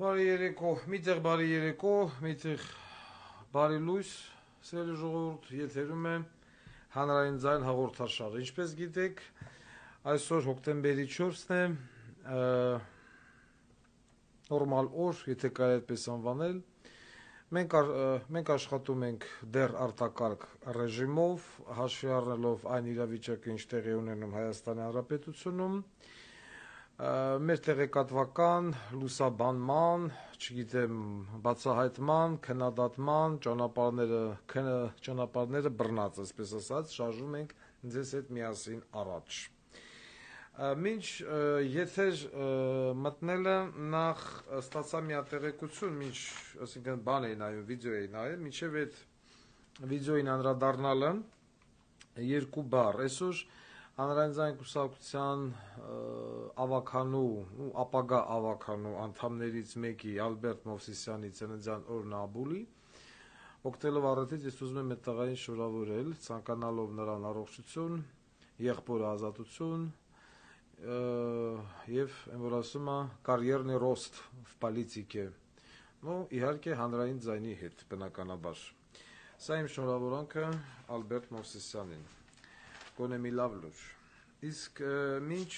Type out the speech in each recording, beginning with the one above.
Բարի երեկո, միտեղ բարի երեկո, միտեղ բարի լույս, սիրելի ժողովուրդ, եթերում է հանրային ձայն հաղորդաշարը։ Ինչպես գիտեք, այսօր հոկտեմբերի 4-ն է, նորմալ օր, եթե կարելի այդպես անվանել։ Մենք աշխատում ենք դեռ արտակարգ ռեժիմով, հաշվի առնելով այն իրավիճակը, ինչ տեղի ունենում Հայաստանի Հանրապետությունում, մեր տեղեկատվական, լուսաբանման, չգիտեմ, բացահայտման, քննադատման ճանապարհները բռնած, այսպես ասած, շարժում ենք ձեզ հետ միասին առաջ։ Մինչ եթեր մտնելը նախ ստացա մի տեղեկություն, այսինքն բան էի նայում, վիդեո էի նայում, մինչև այդ վիդեոին անդրադառնալը երկու բառ, այսօր Հանրային ձայն կուսակցության ապագա ավականու անդամներից մեկի Ալբերտ Մովսիսյանի ծննդյան օրն Աբուլի, օգտելով առիթից ես ուզում եմ այդ տղային շնորհավորել, ցանկանալով նրան առողջություն, եղբորը ազատություն եւ որ ասում է կարիերный рост в политике, իհարկե հանրային ձայնի հետ բնականաբար։ Սա իմ շնորհավորանքը Ալբերտ Մովսիսյանին։ Գոնե մի լավ լուր։ Իսկ մինչ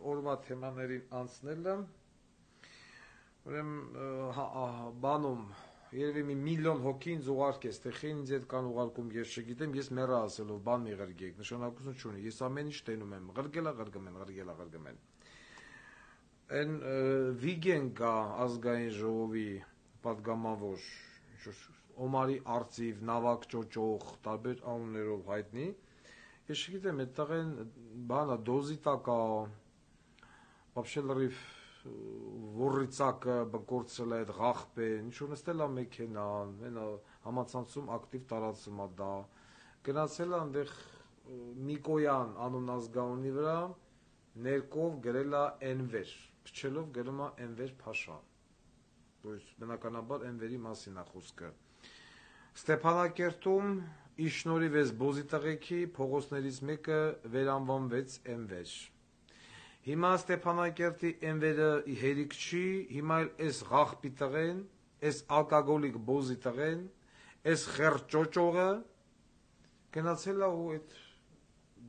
օրվա թեմաներին անցնելը, ուրեմն բանում երևի մի միլիոն հոգին զուգարք է, ստեղին ինձ հետ կան ուղարկում, ես չգիտեմ, ես մեռա ասելով, բան մի ղրգեք, նշանակություն չունի, ես ամեն ինչ տենում եմ, ղրգելա ղրգեմ։ Այն Վիգեն կա ազգային ժողովի պատգամավոր, Օմարի արծիվ, նավակ ճոճող, տարբեր անուններով հայտնի, ես չգիտեմ, այդ տղեն բանը դոզի տակա, вообще լրիվ ոռիցակը բկորցել է այդ ղախպե, ինչ-որ նստել է մեքենան, համացանցում ակտիվ տարածում է դա, գնացել է այնտեղ Միկոյան անուն ազգանունի վրա, ներկով գրել է Էնվեր, փչելով գրում է Էնվեր Փաշա, բնականաբար Էնվերի մասին է խոսքը։ Ստեփանակերտում իշնորհիվ էս բոզի տղեկի փողոցներից մեկը վերանվանվեց Էնվեր։ Հիմա Ստեփանակերտի Էնվերը հերիք չի, հիմա էս ղախպի տղեն, էս ալկոգոլիկ բոզի տղեն, էս խեղճ ճոճողը գնացել է ու այդ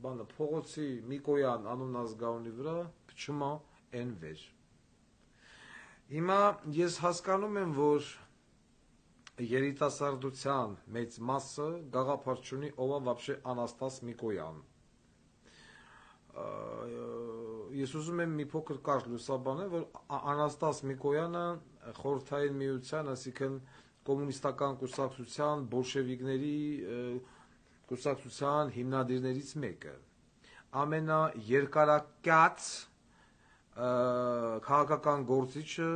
բանը փողոցի Միկոյան անուն ազգանունի վրա փչում է Էնվեր։ Հիմա ես հասկանում եմ, որ երիտասարդության մեծ մասը գաղափար չունի ով է вообще Անաստաս Միկոյան։ Ես ուզում եմ մի փոքր կարճ լուսաբանել, որ Անաստաս Միկոյանը խորհրդային միության, այսինքն կոմունիստական կուսակցության, բոլշևիկների կուսակցության հիմնադիրներից մեկը։ Ամենաերկարակյաց քաղաքական գործիչը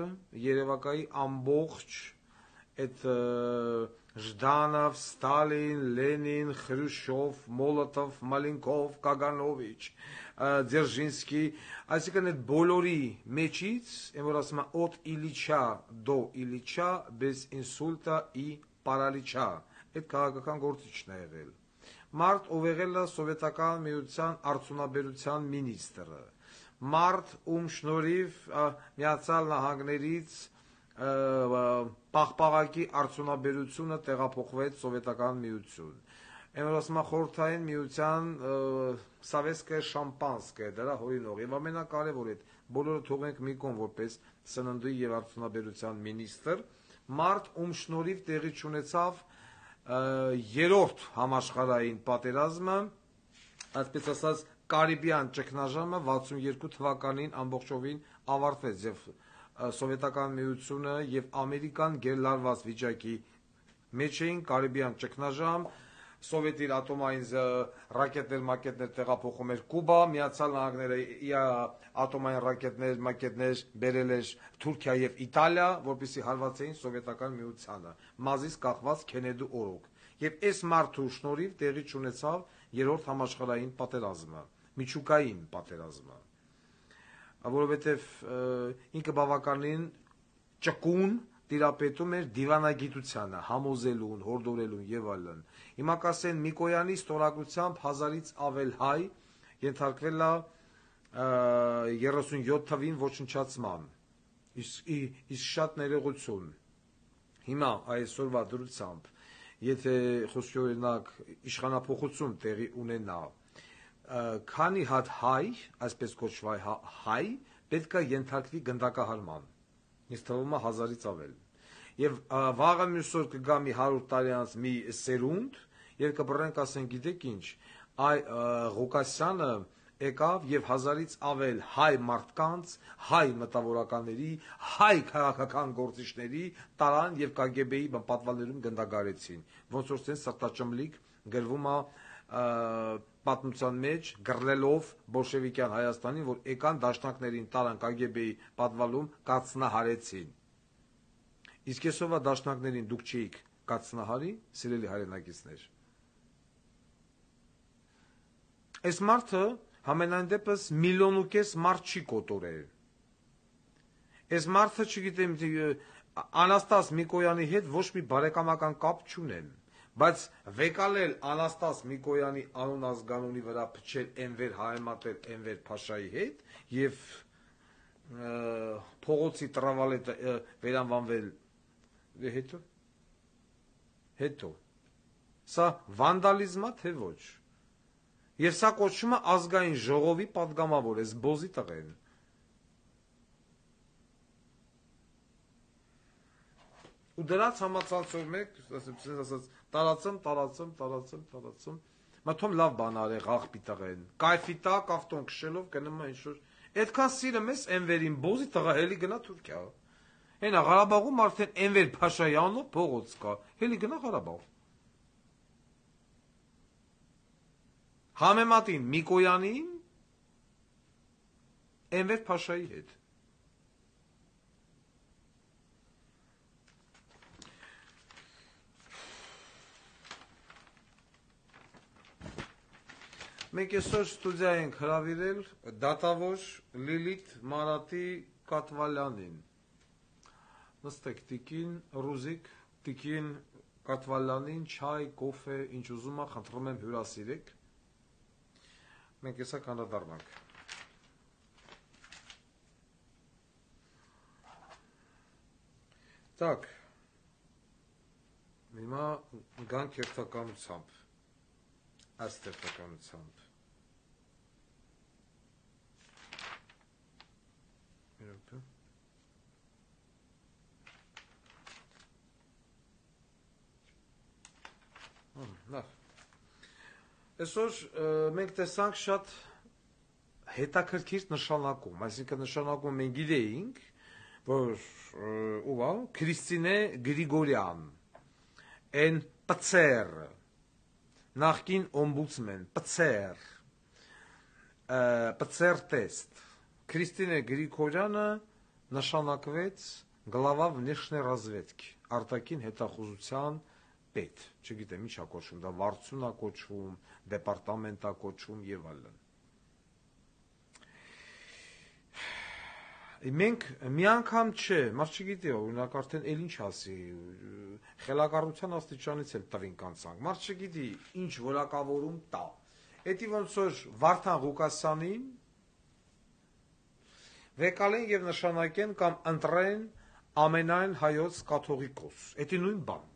Երևակայի ամբողջ այդ Ժդանով, Ստալին, Լենին, Խրուշչով, Մոլոտով, Մալինկով, Կագանովիչ, Ձերժինսկի, այսինքն այդ բոլորի մեջից, որ ասում է «От Ильича до Ильича без инсульта и паралича», այդ քաղաքական գործիչն է եղել։ Մարդ, ով եղել է սովետական միության արդյունաբերության մինիստրը, մարդ, ում շնորհիվ Միացյալ Նահանգներից պաղպաղակի արդյունաբերությունը տեղափոխվեց սովետական միություն։ Այն որ ասում է խորհրդային միության Սավեսկայ Շամպանսկայ, դրա հորինող եւ ամենակարևորը այդ բոլորը թողենք մի կողմ որպես սննդի եւ արդյունաբերության մինիստր, մարդ ում շնորհիվ տեղի ունեցավ երրորդ համաշխարհային պատերազմը, այսպես ասած Կարիբյան ճգնաժամը 62 թվականին ամբողջովին ավարտվեց եւ Սովետական միությունը եւ Ամերիկան գերլարված վիճակի մեջ էին, Կարիբյան ճգնաժամ, Սովետի ատոմային ռակետներ տեղափոխում էր Կուբա, Միացյալ Նահանգները ատոմային ռակետներ բերել էր Թուրքիա եւ Իտալիա, որպեսզի հարվածեին Սովետական միությանը, մազից կախված Քենեդի օրոք։ Եվ այս մարդու շնորհիվ տեղի ունեցավ երրորդ համաշխարհային պատերազմը, միջուկային պատերազմը, որովհետև ինքը բավականին ճկուն տիրապետում էր դիվանագիտությանը, համոզելուն, հորդորելուն եւ այլն։ Հիմա կասեն Միկոյանի ստորագրությամբ 1000-ից ավել հայ ենթարկվել է 37 թվին ոչնչացման։ Իսկ շատ ներողություն։ Հիմա այսօրվա դրությամբ, եթե խոսքի օրինակ իշխանափոխություն տեղի ունենա, քանի հատ հայ, այսպես կոչված հայ, պետք է ենթարկվի գնդակահարման։ Ինձ թվում է 1000-ից ավել։ Եվ վաղը մյուս օր կգա մի 100 տարի անց մի սերունդ, եւ կբռնենք ասեն, գիտեք ինչ, Ղուկասյանը եկավ եւ 1000-ից ավել հայ մարդկանց, հայ մտավորականների, հայ քաղաքական գործիչների տարան եւ KGB-ի պատվալներում գնդագարեցին։ Ոնց որ ցենց սրտաճմլիկ գրվում է պատմության մեջ գրլելով բոլշևիկյան Հայաստանին, որ եկան դաշնակներին տարան KGB-ի պատվալում կացնահարեցին։ Իսկ այսօրվա դաշնակներին դուք չէիք կացնահարի, սիրելի հայրենակիցներ։ Այս մարդը համենայն դեպս միլիոնուկես մարդ չի կոտորել։ Այս մարդը, չգիտեմ, Անաստաս Միկոյանի հետ ոչ մի բարեկամական կապ չունեն, բայց վեկալել Անաստաս Միկոյանի անուն ազգանունի վրա փչել Էնվեր Հայմատել Էնվեր Փաշայի հետ եւ փողոցի տրավալետը վերանվանվել հետո սա վանդալիզմ է թե ոչ։ Եվ սա կոչվում է ազգային ժողովի պատգամավոր, այս բոզի տղեն։ Ու դրանց համացանցով մեկ, ասած, տարածում, մաթոմ լավ բան արե աղբի տղեն, կայֆի տա, կավտոն կշելով, գնում է ինչ-որ, այդքան սիրում ես Էնվերին բոզի տղա, հելի գնա Թուրքիա։ Հենա Ղարաբաղում արդեն Էնվեր Փաշայի անունով փողոց կա, հելի գնա Ղարաբաղ։ Համեմատին Միկոյանին Էնվեր Փաշայի հետ։ Մենք այսօր ստուդիա ենք հրավիրել դատավոր Լիլիթ Մարատի Կատվալյանին։ Նստեք տիկին, Ռուզիկ, տիկին Կատվալյանին, չայ, կոֆե, ինչ ուզում է, խնդրում եմ հյուրասիրեք։ Մենք եսա կանադառնանք։ Так, հիմա գանք երթականությամբ, աստ երթականությամբ։ Այսօր մենք տեսանք շատ հետաքրքիր նշանակում, այսինքն նշանակում մենք գիտեինք, որ Քրիստինե Գրիգորյան, են պցեր, նախկին օմբուդսմեն, պցեր տեստ, Քրիստինե Գրիգորյանը նշանակվեց գլավա внешней разведки, արտաքին հետախուզության պետ, չգիտեմ ինչ է կոչվում, դա վարչություն է կոչվում, դեպարտամենտ է կոչվում եւ այլն։ Մենք մի անգամ չէ, մարդ չգիտի, օրինակ արդեն էլ ինչ ասի, խելակառության աստիճանից էլ տվին կանցանք, մարդ չգիտի ինչ որակավորում տա։ Էդի ոնց որ Վարդան Ղուկասյանին վեկալեն եւ նշանակեն կամ ընտրեն ամենայն հայոց կաթողիկոս, էդի նույն բանն է։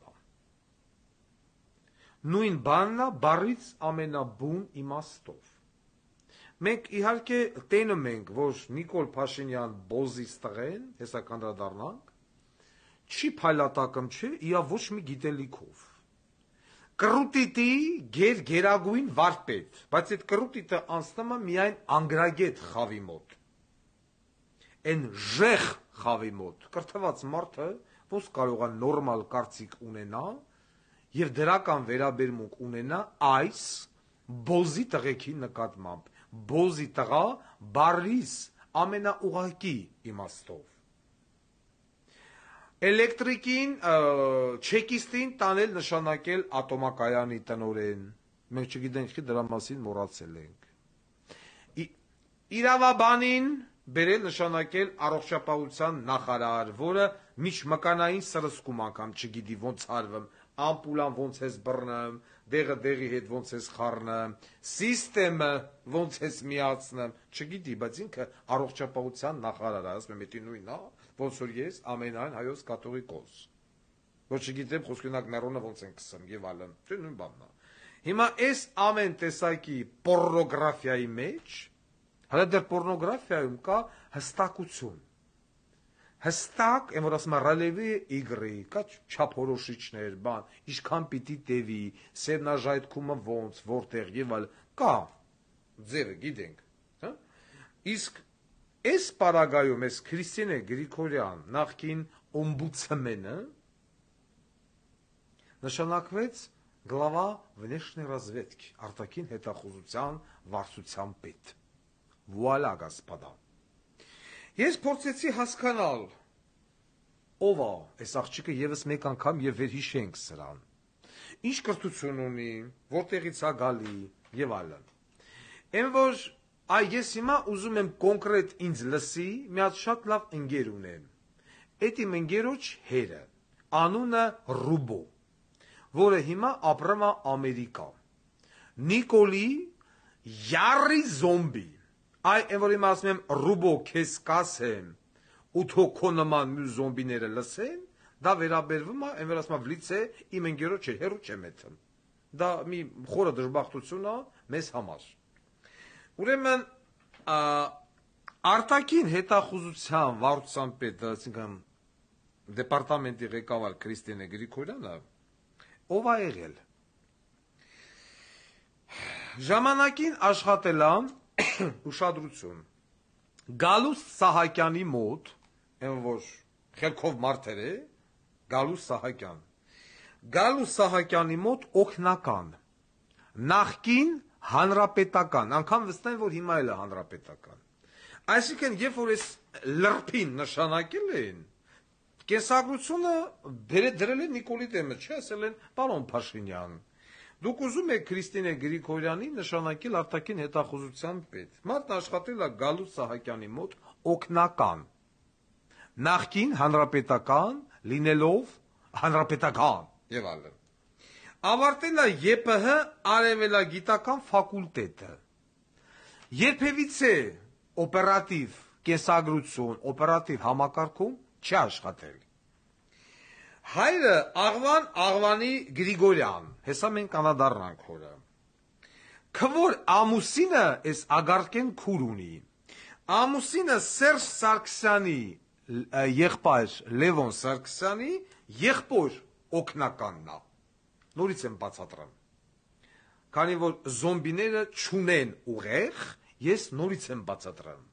Նույն բանն է բառից ամենաբուն իմաստով։ Մենք իհարկե տենում ենք, որ Նիկոլ Փաշինյան բոզից տղեն, հեսա կանդրադառնանք, չի փայլատակում չէ, իա ոչ մի գիտելիքով։ Կռուտիտի գերագույն վարպետ, բայց այդ կռուտիտը անցնում է միայն անգրագետ խավի մոտ։ Այն ժեղ խավի մոտ, կրթված մարդը ոնց կարող է նորմալ կարծիք ունենա եւ դրական վերաբերմունք ունենա այս բոզի տղեկի նկատմամբ, բոզի տղա բառից ամենաուղղակի իմաստով։ Էլեկտրիկին, չեկիստին տանել նշանակել ատոմակայանի տնօրեն, մենք չգիտենք դրա մասին մոռացել ենք։ Իրավաբանին բերել նշանակել առողջապահության նախարար, որը միջմկանային սրսկում անգամ չգիտի ոնց արվում, ամպուլան ոնց ես բռնում, դեղը դեղի հետ ոնց ես խառնում, սիստեմը ոնց ես միացնում, չգիտի, բայց ինքը առողջապահության նախարար է, ասում եմ, էդի նույնն է, ոնց որ ես ամենայն հայոց կաթողիկոս։ Ոչ չգիտեմ խոսքունակ մեռոնը ոնց են կսեմ եւ այլն։ Դե նույն բանն է։ Հիմա այս ամեն տեսակի պորնոգրաֆիայի մեջ, հələ դեռ պորնոգրաֆիայում կա հստակություն։ Հստակ, եմ որ ասում ռալևի իգրի, կա չափորոշիչներ, բան, ինչքան պիտի տևի, սերնաժայթքումը ոնց, որտեղ եւ այլ, կա ձևը գիտենք, հա։ Իսկ այս պարագայում այս Քրիստինե Գրիգորյան նախկին օմբուդսմենը նշանակվեց գլավա внешней разведки, արտաքին հետախուզության վարչության պետ։ Վուալա, господа։ Ես փորձեցի հասկանալ ով է այս աղջիկը եւս մեկ անգամ եւ վերհիշենք սրան։ Ինչ կրթություն ունի, որտեղից է գալի եւ այլն։ Եմ որ ես հիմա ուզում եմ կոնկրետ ինձ լսի, մի հատ շատ լավ ընկեր ունեմ։ Այդ իմ ընկերոջ հերը, անունը Ռուբո, որը հիմա ապրում է Ամերիկա։ Նիկոլի Յարի զոմբի։ Այ եմ որ հիմա ասում եմ Ռուբո քեզ կասեմ, ու թո քո նման մյուս զոմբիները լսեն, դա վերաբերվում է, եմ որ ասում եմ վլիցե իմ ընկերոջ հերու չեմ էթում։ Դա մի խորը դժբախտություն է մեզ համար։ Ուրեմն արտաքին հետախուզության վարչության պետը, այսինքն դեպարտամենտի ղեկավար Քրիստինե Գրիգորյանը, ով է եղել։ Ժամանակին աշխատել է ուշադրություն Գալուս Սահակյանի մոտ, այն որ խելքով մարդեր է, Գալուս Սահակյան։ Գալուս Սահակյանի մոտ օգնական, նախկին հանրապետական, անգամ վստահ եմ, որ հիմա էլ է հանրապետական։ Այսինքն, երբ որ այս լրփին նշանակել են, կենսագրությունը դրել են Նիկոլի դեմը, չէ, ասել են, պարոն Փաշինյան, դուք ուզում եք Քրիստինե Գրիգորյանի նշանակել արտաքին հետախուզության պետ։ Մարդն աշխատել է Գալուս Սահակյանի մոտ օգնական, նախկին հանրապետական, լինելով հանրապետական եւ այլն։ Ավարտել է ԵՊՀ արևելագիտական ֆակուլտետը։ Երբևիցե օպերատիվ կենսագրություն, օպերատիվ համակարգում չի աշխատել։ Հայրը Աղվանի Գրիգորյան, հեսա մենք անդառնանք հորը։ Քվոր ամուսինը էս ագարտկեն քուր ունի։ Ամուսինը Սերժ Սարգսյանի եղբայր Լևոն Սարգսյանի եղբոր օգնականն է։ Նորից եմ բացատրում։ Քանի որ զոմբիները չունեն ուղեղ, ես նորից եմ բացատրում։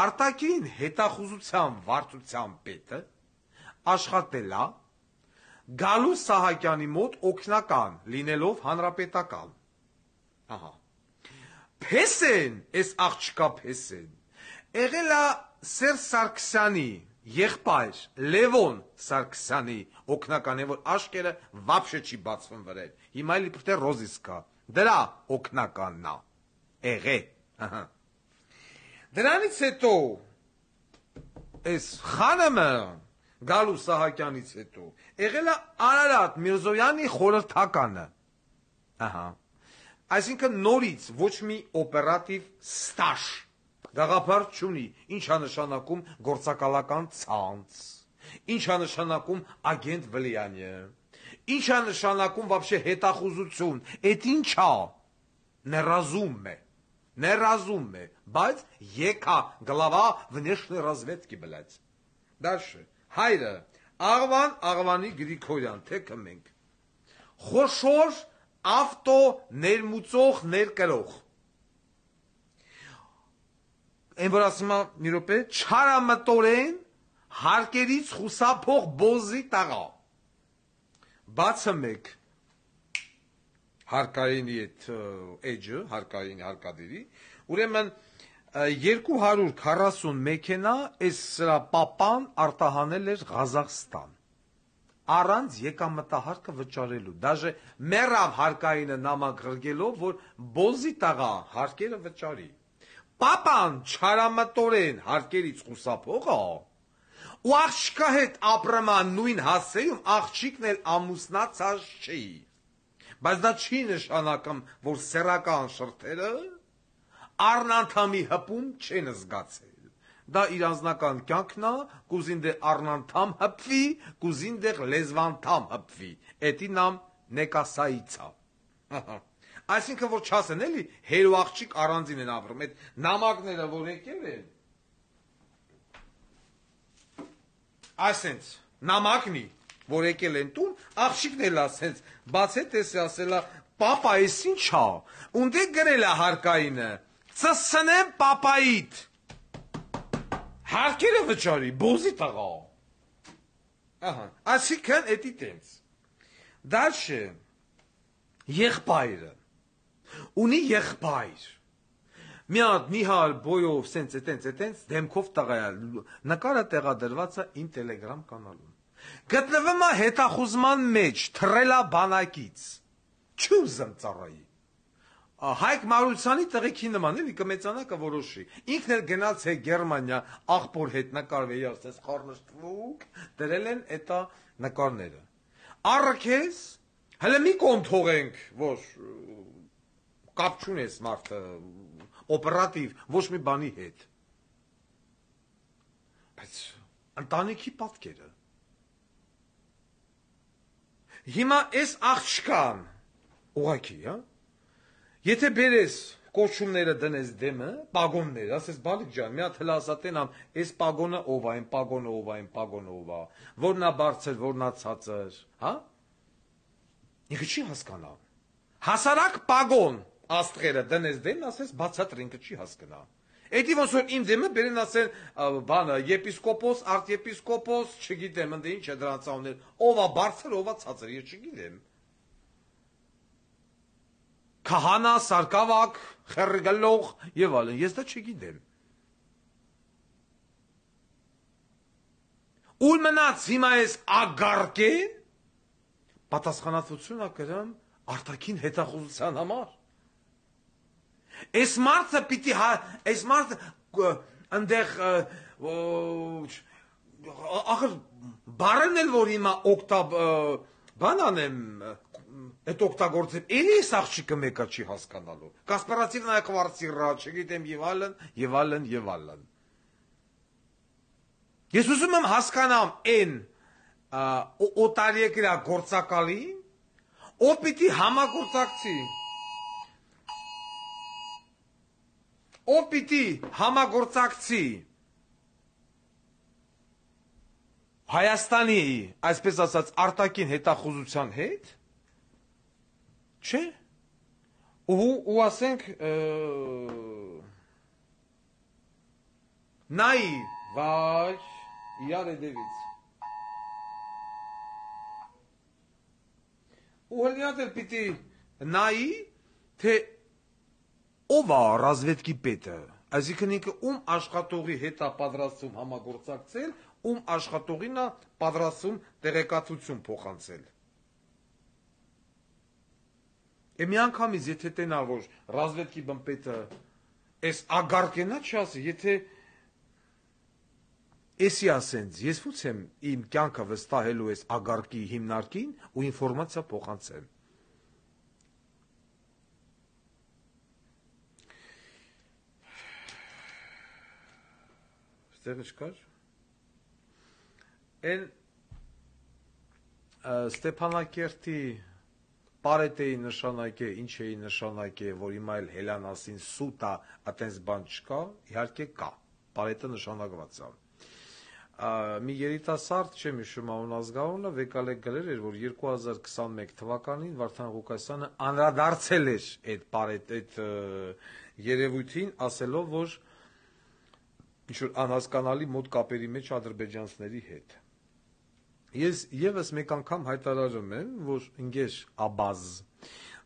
Արտաքին հետախուզության վարչության պետը աշխատել է Գալուս Սահակյանի մոտ օգնական, լինելով հանրապետական։ Ահա։ Փեսեն, այս աղջկա Փեսեն, եղել է Սերժ Սարգսյանի եղբայր Լևոն Սարգսյանի օգնական, որ աշկերը վաբշե չի բացվում վրել։ Հիմա էլ իբրտե ռոզիսկա։ Դրա օգնականն է։ Եղե։ Ահա։ Դրանից հետո այս խանամը Գալուս Սահակյանից հետո եղել է Արարատ Միրզոյանի խորհրդականը։ Ահա։ Այսինքն նորից ոչ մի օպերատիվ ստաժ գաղափար չունի, ինչա նշանակում գործակալական ցանց, ինչա նշանակում ագենտ վլիանյե, ինչա նշանակում вообще հետախուզություն, այդ ինչա ներազում է, բայց եկա գլավա внешней разведки, блядь։ Дальше հայրը Աղվանի Գրիգորյան, թե կմենք, խոշոր ավտո ներմուծող ներկրող, այն որ ասում է մի րոպե, չարամտորեն հարկերից խուսափող բոզի տաղա, բացը մեկ հարկայինի այդ էջը, հարկադիրի, ուրեմն 240 մեքենա այս սրա պապան արտահանել էր Ղազախստան, առանց եկամտահարկը վճարելու, դաժե մեռավ հարկայինը նամակ գրգելով, որ բոզի տաղա հարկերը վճարի։ Պապան չարամտորեն հարկերից խուսափողը, ու աղջկա հետ ապրման նույն հասեյում աղջիկն էլ ամուսնացած չի, բայց դա չի նշանակում, որ սեռական շրթերը առնանդամի հպում չեն զգացել, դա իր անձնական կյանքն է, կուզին դե առնանդամ հպվի, կուզին դեղ լեզվանդամ հպվի, էդի նամ նեկասայիցա։ Այսինքն որ չասեն էլի, հեր ու աղջիկ առանձին են ապրում, այդ նամակները որ եկել են, այսենց նամակնի, որ եկել են տուն, աղջիկն էլ ասենց, բաց հետ ես ասելա, պապա ես ինչ հա, ունդ է գրել է հարկայինը, ծսնեմ պապայիդ, հարկերը վճարի, բոզի տղա, այսինքն էդի տենց, դալշը, եղբայրը, ունի եղբայր, մի հատ նիհար բոյով սենց էտենց դեմքով տղայալ, նկարը տեղադրված է իմ տելեգրամ կանալում, գտնվում է հետախուզման մեջ, թրելա բանակից, չուզեմ ծառայի, Հայկ Մարությանի տղեքի նման էլի կմեծանա կորոշի, ինքն էլ գնաց է Գերմանիա, աղբոր հետ նկարվեի ասես խառնշտվուկ, դրել են էտա նկարները, առքես, հələ մի կոմ թողենք, որ կապ չունես մարդը, օպերատիվ, ոչ մի բանի հետ, բայց ընտանիքի պատկերը, հիմա ես աղջկան, ուղակի, եթե բերես կոչումները դնես դեմը, պագոնները, ասես բալիկ ջան, մի հատ հլասատենամ, այս պագոնը ով է, պագոնը ով է, պագոնը ով է, որն է բարձր, որն է ցածր, հա? Ինքը չի հասկանա։ Հասարակ պագոն աստղերը դնես դեմն, ասես բացատրի, ինքը չի հասկանա։ Էդի ոնց որ իմ դեմը բերեն ասեն, բանը, եպիսկոպոս, արտեպիսկոպոս, չգիտեմ, ընդ ինչ է դրանց անուններ, ով է բարձր, ով է ցածր, ես չգիտեմ։ Քահանա, սարկավակ, խերգալող եւ այլն, ես դա չգիտեմ։ Ուր մնաց հիմա ես ագարկեն, պատասխանատվություն ակրեմ արտաքին հետախուզության համար։ Այս մարդը պիտի, այս մարդը ընդեղ, ախր բարեն էլ որ հիմա բան անեմ, Այդ օգտագործեմ, էլի ես աղջիկը մեկը չի հասկանալու, կասպարացիվ նայ կվարցիրա, չգիտեմ եւ այլն, եւ այլն, եւ այլն։ Ես ուզում եմ հասկանամ այն օտարյեկրյա գործակալին, ով պիտի համագործակցի Հայաստանի, այսպես ասած, արտաքին հետախուզության հետ, չէ, ու ասենք, նայի, վայ, իրար էդևից, ու հլիատ էլ պիտի նայի, թե ով է ռազվետքի պետը, այսինքն ինքը ում աշխատողի հետ է պատրաստում համագործակցել, ում աշխատողին է պատրաստում տեղեկատվություն փոխանցել։ Մի անգամից եթե տենա որ ռազվետքի բնպետը այս ագարկենա չասի, եթե էսի ասենց, ես ո՞ց եմ իմ կյանքը վստահելու այս ագարկի հիմնարկին ու ինֆորմացիա փոխանցեմ։ Ստեղը չկար։ Են Ստեփանակերտի Պարետեի նշանակե, ինչ էի նշանակե, որ հիմա էլ Հելանասին սուտա, այտենց բան չկա, իհարկե կա, Պարետը նշանակված է։ Մի երիտասարդ, չեմ հիշում անազգանունը, վեկալեկ գրել էր, որ 2021 թվականին Վարդան Ղուկասյանը անդրադարձել էր այդ երևույթին, ասելով, որ ինչ-որ անհասկանալի մոտ կապերի մեջ ադրբեջանցիների հետ։ Ես եւս մեկ անգամ հայտարարում եմ, որ ինգեշ աբազ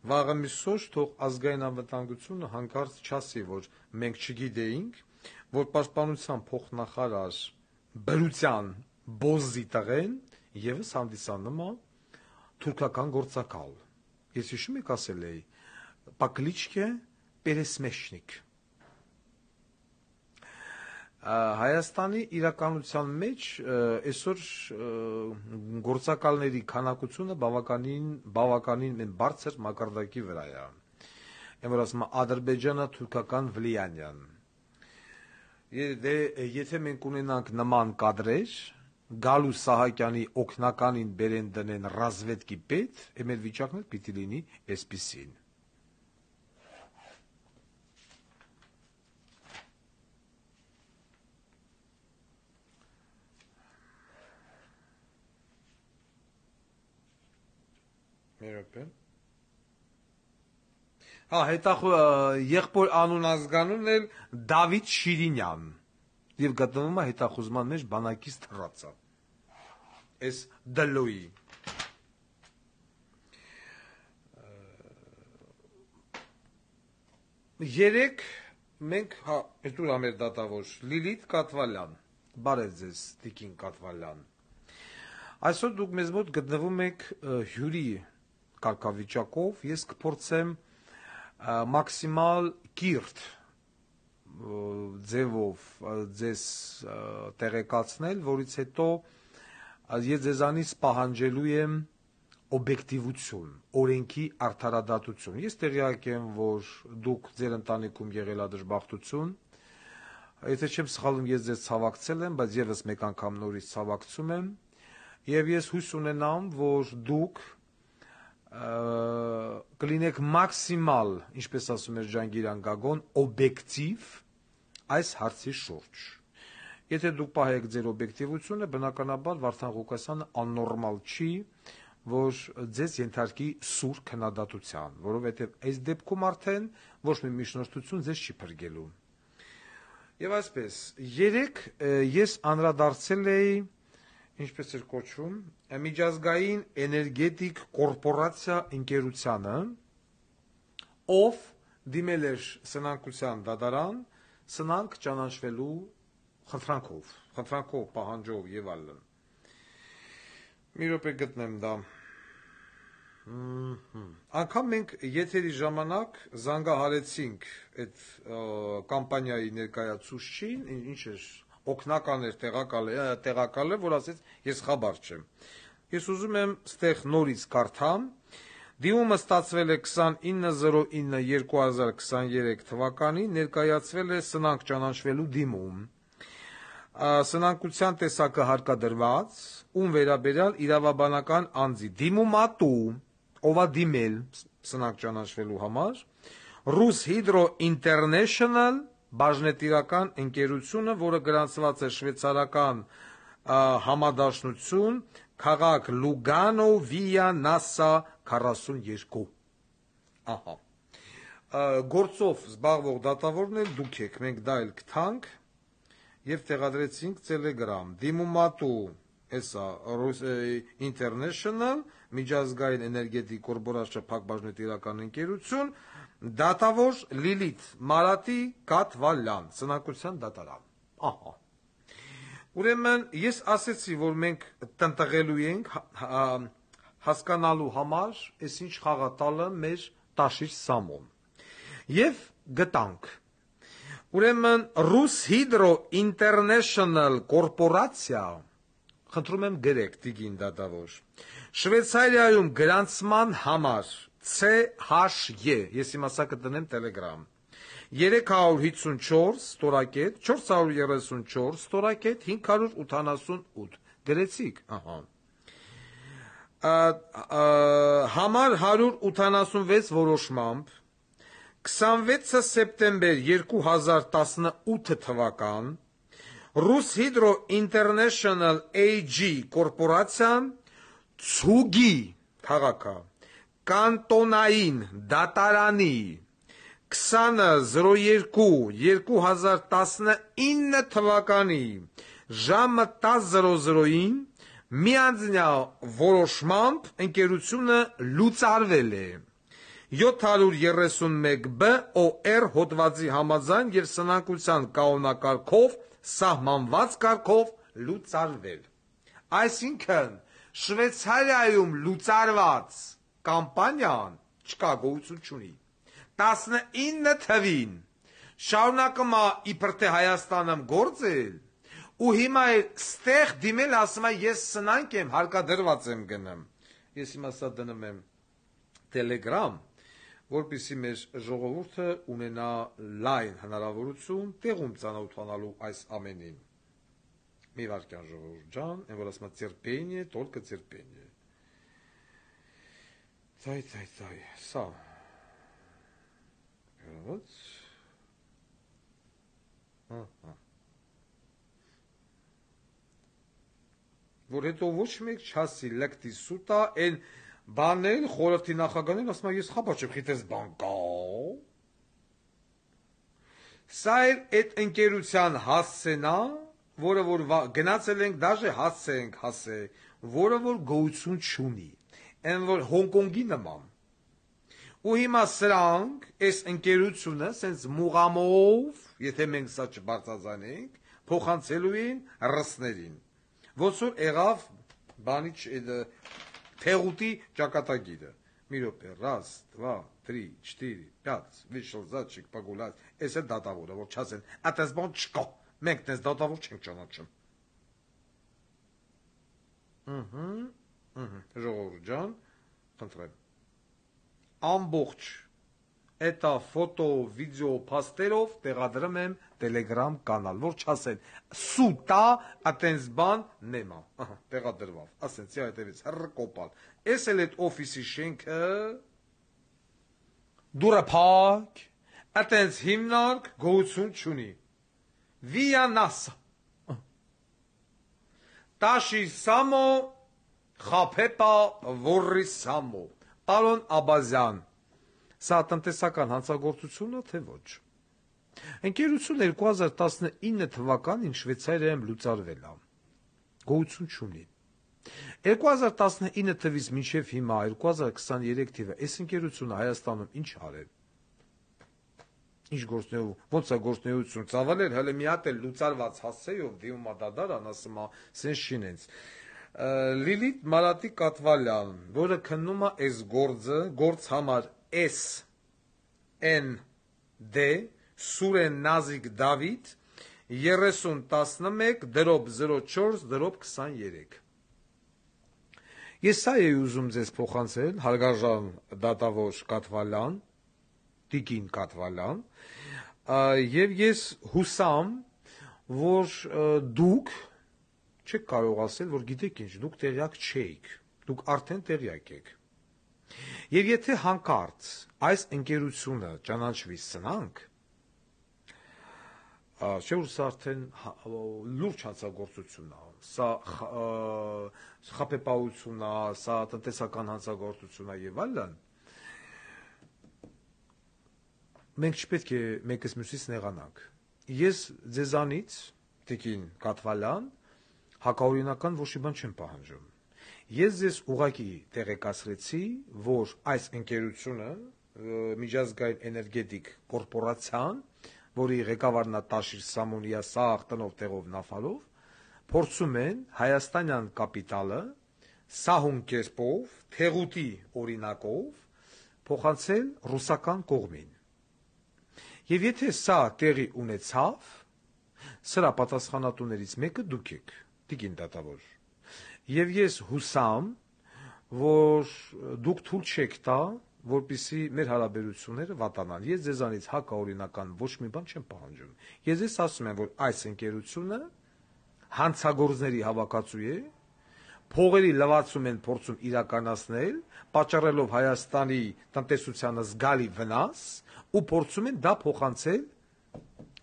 վաղը միսոշ թող ազգային անվտանգությունը հանկարծ չասի, որ մենք չգիտեինք, որ պաշտպանության փոխնախարար բրության բոզի տղեն եւս հանդիսանում է թուրքական գործակալ։ Ես հիշում եք ասել էի, պակլիչկե պերեսմեշնիկ։ Հայաստանի իրականության մեջ այսօր գործակալների քանակությունը բավականին բարձր մակարդակի վրա է։ Եմ որ ասում Ադրբեջանը թուրքական վլիանյան։ Եթե մենք ունենանք նման կադրեր, Գալու Սահակյանի օգնականին բերեն դնեն ռազվետկի պետ, մեր վիճակն էլ պիտի լինի այսպիսին։ Եղբոր անուն ազգանունն էլ Դավիթ Շիրինյան եւ գտնվում է հետախուզման մեջ բանակից թռածա այս դլոյի երեք մենք այդուր ամեր դատավոր Լիլիթ Կատվալյան բարև ձեզ Տիկին Կատվալյան այսօր դուք մեզ մոտ գտնվում եք հյուրի կարգավիճակով ես կփորձեմ մաքսիմալ կիրթ ձևով ձեզ տեղեկացնել, որից հետո ես ձեզանից պահանջելու եմ օբյեկտիվություն, օրենքի արդարադատություն։ Ես տեղյակ եմ, որ դուք ձեր ընտանիքում եղել է դժբախտություն, եթե չեմ սխալվում, ես ձեզ ցավակցել եմ, բայց եւս մեկ անգամ նորից ցավակցում եմ, եւ ես հույս ունենամ, որ դուք կլինեք մաքսիմալ, ինչպես ասում էր Ջանգիրան Գագոն, օբյեկտիվ այս հարցի շուրջ։ Եթե դուք պահեք ձեր օբյեկտիվությունը, բնականաբար Վարդան Ղուկասյանը աննորմալ չի, որ ձեզ ենթարկի սուր քննադատության, որովհետև այս դեպքում արդեն ոչ մի միջնորդություն ձեզ չի փրկելու։ Եվ այսպես, երեք ես անդրադարձել էի ինչպես էր կոչվում, միջազգային էներգետիկ կորպորացիա ընկերությանը, ով դիմել էր սնանկության դատարան, սնանկ ճանաչվելու խնդրանքով, պահանջով եւ այլն։ Մի րոպե գտնեմ դա։ Անգամ մենք եթերի ժամանակ զանգահարեցինք այդ կամպանիայի ներկայացուցչին, ինչ էր օգնական էր տեղակալը, որ ասեց ես խաբար չեմ։ Ես ուզում եմ ստեղ նորից կարդամ։ Դիմումը ստացվել է 29/09/2023 թվականին, ներկայացվել է սնանկ ճանաչվելու դիմում։ Սնանկության տեսակը հարկադրված, ում վերաբերյալ իրավաբանական անձի դիմումատու, ով է դիմել սնանկ ճանաչվելու համար, Rus Hydro International բաժնետիրական ընկերությունը, որը գրանցված է շվեյցարական համադաշնություն, քաղաք Լուգանո, Վիա Նասա 42։ Ահա։ Գործով զբաղվող դատավորն էլ դուք եք, մենք դա էլ գտանք եւ տեղադրեցինք Telegram։ Դիմումատու էսա Rus International միջազգային էներգետիկ կորպորացիա փակbaşնետիրական ընկերություն դատավոր Լիլիթ Մարատի Կատվալյան, սնանկության դատարան։ Ահա։ Ուրեմն ես ասեցի, որ մենք տնտղելու ենք հասկանալու համար, այսինչ խաղատալը մեր տաշիր Սամոն։ Եվ գտանք։ Ուրեմն Rus Hydro International կորպորացիա, խնդրում եմ գրեք Տիգին դատավոր, Շվեյցարիայում գրանցման համար CHE, ես իմ ասա կտնեմ Telegram, 354 ստորակետ, 434 ստորակետ, 588, գրեցիք, ահա, համար 186 որոշմամբ, 26 սեպտեմբեր 2018 թվական, Rus Hydro International AG կորպորացիան ցուգի քաղաքը կանտոնային դատարանի 20.02.2019 թվականի ժամը 10:00-ին միանձնյա որոշմամբ ընկերությունը լուծարվել է 731B OR հոդվածի համաձայն եւ սնանկության կանոնակարգով սահմանված կարգով լուծարվել։ Այսինքն Շվեյցարիայում լուծարված կամպանիան չկա գոյություն չունի։ 19 թվին շարունակում է իբր թե Հայաստանում գործել ու հիմա ստեղ դիմել ասում է ես սնանկ եմ, հարկադրված եմ գնամ։ Ես հիմա սա դնում եմ Telegram, որպեսզի մեր ժողովուրդը ունենա լայն հնարավորություն տեղում ծանոթանալու այս ամենին։ Մի վարքյան ժողովուրդ ջան, այն որ ասում է терпение, только терпение։ Цай, սա։ Вот. Որ հետո ոչ մեկ չասի լեկտի սուտա այն բանել խորհրդի նախագահին ասում ես խաբա չեմ խիթես բան կա։ Սա այդ ընկերության հասցենա, որը որ գնացել ենք դաժե հասցե, որը որ գոյություն չունի, այն որ Հոնկոնգի նման։ Ու հիմա սրանք այս ընկերությունը սենց մուղամով, եթե մենք սա չբարձրացնենք, փոխանցելու են ռուսներին։ Ոնց որ եղավ բանի թեղուտի ճակատագիրը։ Մի րոպե, раз, два, три, четыре, пять, вышел зайчик погулять։ Էս է դատավորը, որ չասեն, այդպես բան չկա։ Մենք դες դատավոր չենք ճանաչում։ Ժողովուրդ ջան, խնդրեմ։ Ամբողջ էտա ֆոտո, վիդեո փաստերով տեղադրում եմ Telegram կանալ, որ չասեն սուտա այտենց բան նեմա, տեղադրվավ, ասեցի այդևից հրկոպալ, ես էլ այդ օֆիսի շենքը դուրը փակ, այտենց հիմնարկ գոյություն չունի, վիա նասա, տաշի սամո, խապեպա որի սամո, պարոն Աբազյան, սա տնտեսական հանցագործությունը, թե ոչ։ Ընկերությունը 2019 թվականին Շվեյցարիայում լուծարվել է, գոյություն չունի։ 2019 թվականից մինչև հիմա 2023 թվականը այս ընկերությունը Հայաստանում ինչ արել։ Ինչ ոնց է գործնեություն ծավալել, հələ մի հատ էլ լուծարված հասցեով դիումա դադարան ասում է, սենց շինենց։ Լիլիթ Մարատի Կատվալյան, որը քննում է այս գործ համար S N D Սուրեն Նազիկ Դավիթ 3011-04-23 Ես սա եի ուզում ձեզ փոխանցել, հարգարժան դատավոր Կատվալյան, Տիկին Կատվալյան, եւ ես հուսամ, որ դուք չեք կարող ասել, որ գիտեք ինչ, դուք տեղյակ չեք, դուք արդեն տեղյակ եք։ Եվ եթե հանկարծ այս ընկերությունը ճանաչվի սնանք, չէ՞ որ սա արդեն լուրջ հանցագործություն է, սա խաբեբայություն է, սա տնտեսական հանցագործություն է եւ այլն, մենք չպետք է մեկս մյուսից նեղանանք։ Ես ձեզանից, Տիկին Կատվալյան, հակաօրինական ոչ մի բան չեմ պահանջում։ Ես ձեզ ուղղակի տեղեկացրեցի, որ այս ընկերությունը միջազգային էներգետիկ կորպորացիան, որի ղեկավարն է Տաշիր Սամոնիա սաղ տնով տեղով նավալով, փորձում են հայաստանյան կապիտալը սահուն կերպով, թեղուտի օրինակով փոխանցել ռուսական կողմին։ Եվ եթե սա տեղի ունեցավ, սրա պատասխանատուներից մեկը դուք եք, Տիկին դատավոր։ Եվ ես հուսամ, որ դուք թույլ չեք տա, որպեսզի մեր հարաբերությունները վատանան։ Ես ձեզանից հակաօրինական ոչ մի բան չեմ պահանջում։ Ես ասում եմ, որ այս ընկերությունը հանցագործների հավաքածու է, փողերի լվացում են փորձում իրականացնել, պատճառելով Հայաստանի տնտեսությանը զգալի վնաս ու փորձում են դա փոխանցել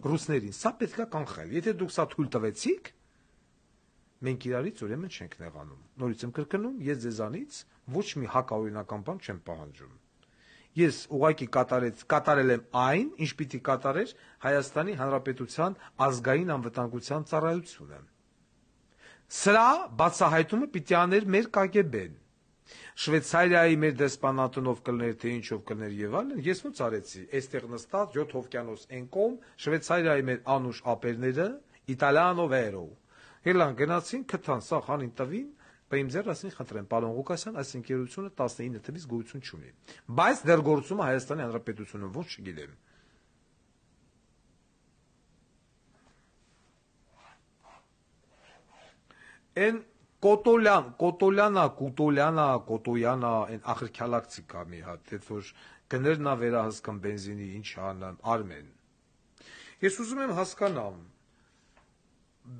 ռուսներին։ Սա պետք է կանխել։ Եթե դուք սա թույլ տվեցիք, մենք իրարից ուրեմն չենք նեղանում։ Նորից եմ կրկնում, ես ձեզանից ոչ մի հակաօրինական բան չեմ պահանջում։ Ես ուղղակի կատարել եմ այն, ինչ պիտի կատարեր Հայաստանի Հանրապետության ազգային անվտանգության ծառայությունը։ Սրա բացահայտումը պիտի աներ մեր KGB-ն։ Շվեյցարիայի մեր դեսպանատունով կլներ, թե ինչով կլներ եւ այլն, ես ոնց արեցի, այստեղ նստած 7 հովկյանոս ենկոմ, Շվեյցարիայի մեր անուշ ապերները, Իտալիանո վերո։ Հելան գնացին, քթան, սա խանին տվին, բեմ ձեր ասին խնդրեմ, պարոն Ղուկասյան, այս ընկերությունը 19 թվականից գոյություն չունի։ Բայց դեռ գործում է Հայաստանի Հանրապետությունը, ոնց չգիտեմ։ Են Կոտոլյանա, այն ախր քյալակցի կա մի հատ, այդ որ Գներ նա վերահսկում բենզինի ինչ անեմ, Արմեն։ Ես ուզում եմ հասկանամ,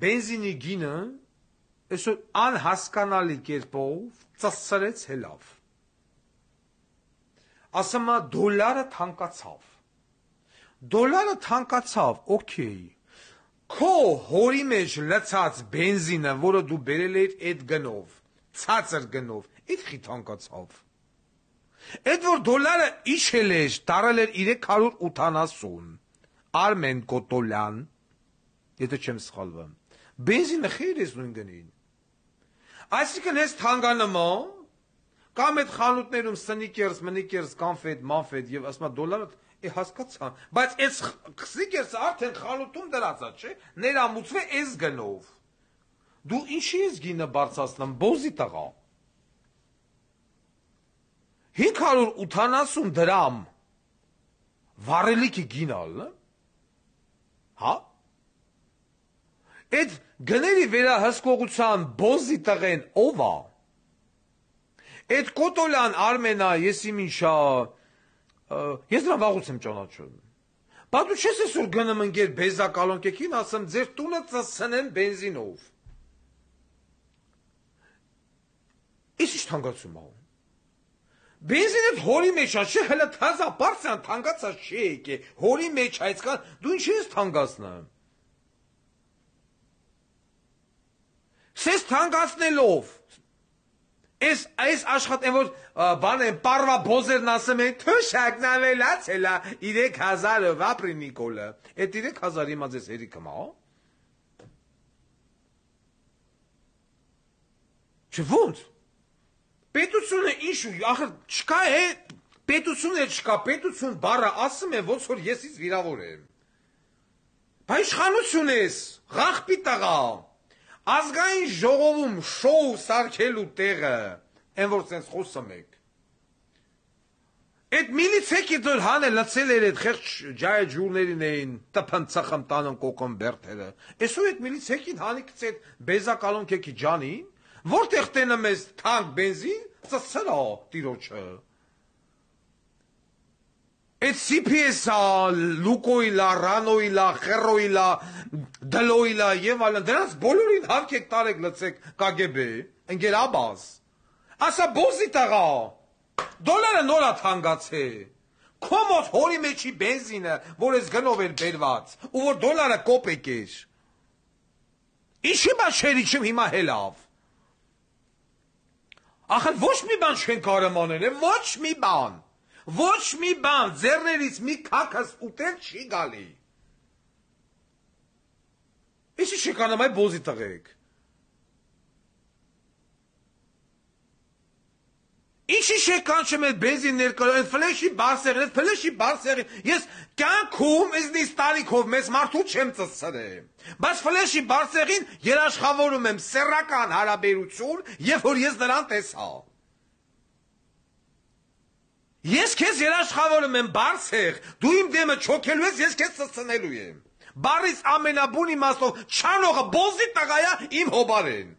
բենզինի գինը այսօր անհասկանալի կերպով ծծրեց հելավ։ Ասում է դոլարը թանկացավ։ Դոլարը թանկացավ, օքեյ։ Քո հորի մեջ լցած բենզինը, որը դու բերել էիր այդ գնով, ցածր գնով, այդ խի թանկացավ։ Այդ որ դոլարը իջել էր, դարել էր 380, Արմեն Կոտոլյան, եթե չեմ սխալվում, բենզինը խիր ես նույն գնին։ Այսինքն ես թանգանման, կամ այդ խանութներում սնիկերս, մնիկերս, կանֆետ, մանֆետ եւ ասма դոլարը հասկացա, բայց այս սնիկերսը արդեն խանութում դրած է, չէ՞, ներամուծվե այս գնով։ Դու ինչի ես գինը բարձրացնում, բոզի տղա։ 580 դրամ վառելիքի գին ալն, հա։ Այդ գների վերահսկողության բոզի տղեն ով է։ Այդ Կոտոլյան Արմենա, ես իմ ինչա, ես դրա վաղուց եմ ճանաչում։ Բա դու չես այսօր գնում ընկեր բեզակալոնկեքին, ասեմ ձեր տունը ծծցնեն բենզինով։ Իսկ ինչ թանկացում ա։ Բենզինը հորի մեջ է, չէ, հələ թազա բարձրան թանկացա չի եկե, հորի մեջ այսքան, դու ինչ ես թանկացնում։ Սես թանկացնելով Այս աշխատեն, որ բան են, պարվա բոզերն ասում են, թոշակն ավելացել է 3000-ը, վապրի Նիկոլը, այդ 3000 հիմա ձեզ հերիքմ ա։ Չէ ոնց, պետությունը ինչու, ախր չկա է, պետություն է չկա, պետություն բարը ասում է, ոնց որ եսից վիրավոր եմ։ Բա իշխանություն ես, ղախպի տղա, ազգային ժողովում շոու սարքելու տեղը, են որ սենց խոսում եք։ Այդ միլիցեքի դոր հան է լծել էր այդ խեղճ ջայը ջուրներին էին, տպն ծխմ տանն կոկն բերթերը, այսօր այդ միլիցեքին հանի կծետ բեզակալոնքեքի ջանին, որտեղ տենը մեզ թանկ բենզին, ծծրա տիրոչը։ Այդ CPS-ա, Լուկոյլա, Ռանոյլա, Խերոյլա, Դլոյլա եւ այլն, դրանց բոլորին հավքեք տարեք լցեք KGB, ընկեր Աբաս։ Ասա բոզի տղա, դոլարը նորա թանկացե։ Քո մոտ հորի մեջի բենզինը, որ ես գնով էր բերված, ու որ դոլարը կոպեկ էր։ Ինչի բան շերիչում հիմա հելավ։ Ախր ոչ մի բան չեն կարում անել, ոչ մի բան։ Ոչ մի բան, ձեռներից մի քաքս ուտել չի գալի։ Ինչի շեկանամ այ բոզի տղեք։ Ինչի շեկանչեմ այդ բենզին ներկալու, այդ ֆլեշի բարսեղին, ես կյանքում իզնից տարիքով մեզ մարդու չեմ ծծրեմ, բայց ֆլեշի բարսեղին երաշխավորում եմ սեռական հարաբերություն, և որ ես նրան տեսա։ Ես քեզ երաշխավորում եմ բարսեղ, դու իմ դեմը չոքելու ես, ես քեզ ծծնելու եմ։ Բարից ամենաբուն իմաստով չանողը բոզի տղայա իմ հոբարեն։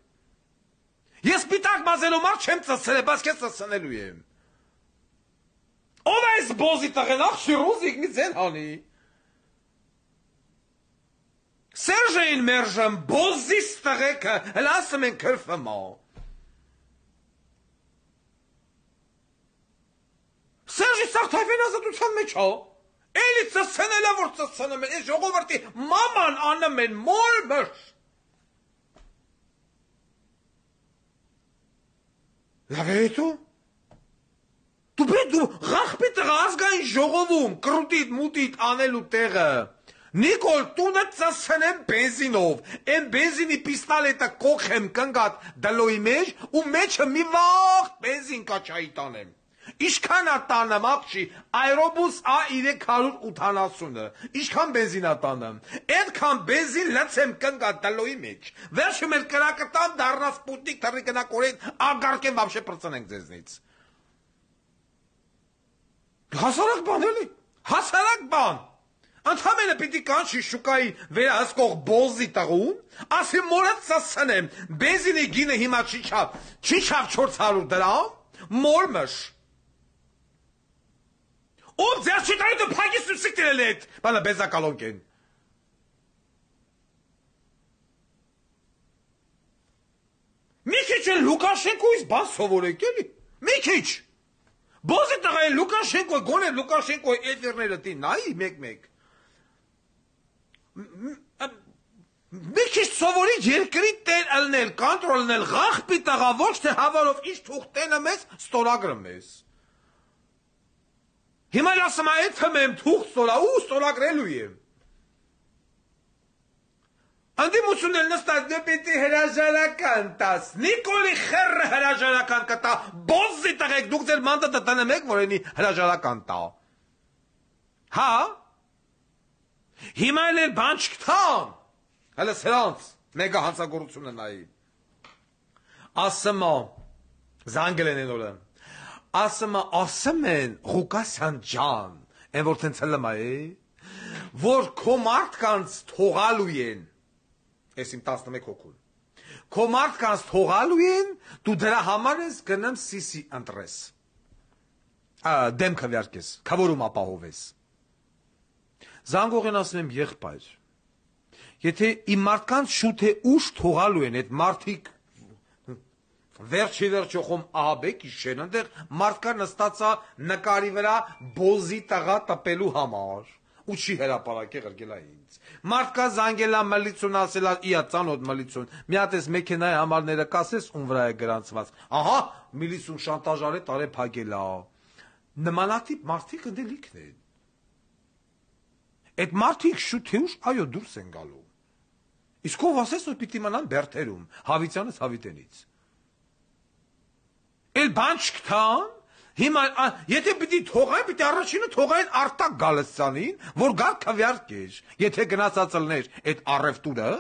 Ես պիտակ մազելու մարդ չեմ ծծնել, բայց քեզ ծծնելու եմ։ Ով է այս բոզի տղեն, ախ շիրուզիկ մի ձեն հանի։ Սերժեին մերժեմ, բոզիս տղեկը, հել ասում են քրվմա։ Սերժի սաղթայվեն ազատության մեջ հա, էլի ծծցնել է, որ ծծցնում են, այս ժողովրդի մաման անում են, մոր մրշ։ Լավ է հետո, դու ղախպի տղա ազգային ժողովում, կրուտիտ մուտիտ անելու տեղը, Նիկոլ տունը ծծցնեմ բենզինով, են բենզինի պիստալետը կոխեմ կնգատ դլոյի մեջ, ու մեջը մի վաղ բենզին կաչայի տանեմ։ Իշքան ատանեմ աղջի, այրոբուս A380-ը, իշքան բենզին ատանեմ, էդքան բենզին լծեմ կնգա դլոյի մեջ, վերջում էլ կրակտան դարնա սպուտնիկ թռի կնակորեն, ագարկեն վապշե պրծնենք ձեզնից։ Հասարակ բան էլի, հասարակ բան, ընդհամենը պիտի կանչի շուկայի վերահսկող բոզի տղուն, ասի մորդ ծծնեմ, բենզինի գինը հիմա չի չավ 400 դրամ, մոր մշ։ Ով ձեր չտարի դու փագի սուսիկ դրել էդ, բանա բեզակալոնք են։ Մի քիչ են Լուկաշենկոյից բան սովորեք էլի, մի քիչ։ Բոզի տղա են Լուկաշենկոյ, գոնե Լուկաշենկոյ էտերները տի նայի մեկ-մեկ։ Մի քիչ սովորի երկրի տեր ալնել, կոնտրոլնել, ղախպի տղա, ոչ թե հավարով ինչ թուղթենը մեզ, ստորագրը մեզ։ Հիմա ասում այդ թմեմ թուղթ ստորա, ու ստորագրելու եմ։ Անդիմությունել նստած դե պիտի հրաժարական տաս, Նիկոլի խեռը հրաժարական կտա, բոզի տղեք, դուք ձեր մանդատը տնեմ եք, որ ենի հրաժարական տա։ Հա, հիմա էլ բան չկտան, հələ սրանց, մեկը հանցագործությունը նայի։ Ասում զանգել են օրը, ասում են Ղուկասյան ջան, են որ տենց հլում է, որ քո մարդկանց թողալու են, ես իմ 11 հոգուն, քո մարդկանց թողալու են, դու դրա համար ես գնեմ սիսի ընտրես, դեմ քվյարկես, քավորում ապահովես։ Զանգողին ասում եմ եղբայր, եթե իմ մարդկանց շուտ է ուշ թողալու են, այդ մարդիկ վերջի խոմ ահաբեկի շեն, ընդեղ մարդկա նստացա նկարի վրա բոզի տղա տպելու համար, ու չի հրապարակե ղրգելա ինձ։ Մարդկա զանգելա մլիցուն ասելա իա ծանոտ մլիցուն, մի հատ ես մեքենայի համարները կասես ում վրա է գրանցված, ահա միլիսուն շանտաժարե տարե փագելա, նմանատիպ մարդիկ ընդելիքն են։ Այդ մարդիկ շուտ թե ուշ այո դուրս են գալու, իսկ ով ասես որ պիտի մնան բերթերում, Հավիտյանից Հավիտենից։ Էլ բան չկտան, հիմա, եթե պիտի թողային, պիտի առաջինը թողային արտակ գալստանին, որ գար քվյարկեր, եթե գնացածլներ այդ առևտուրը,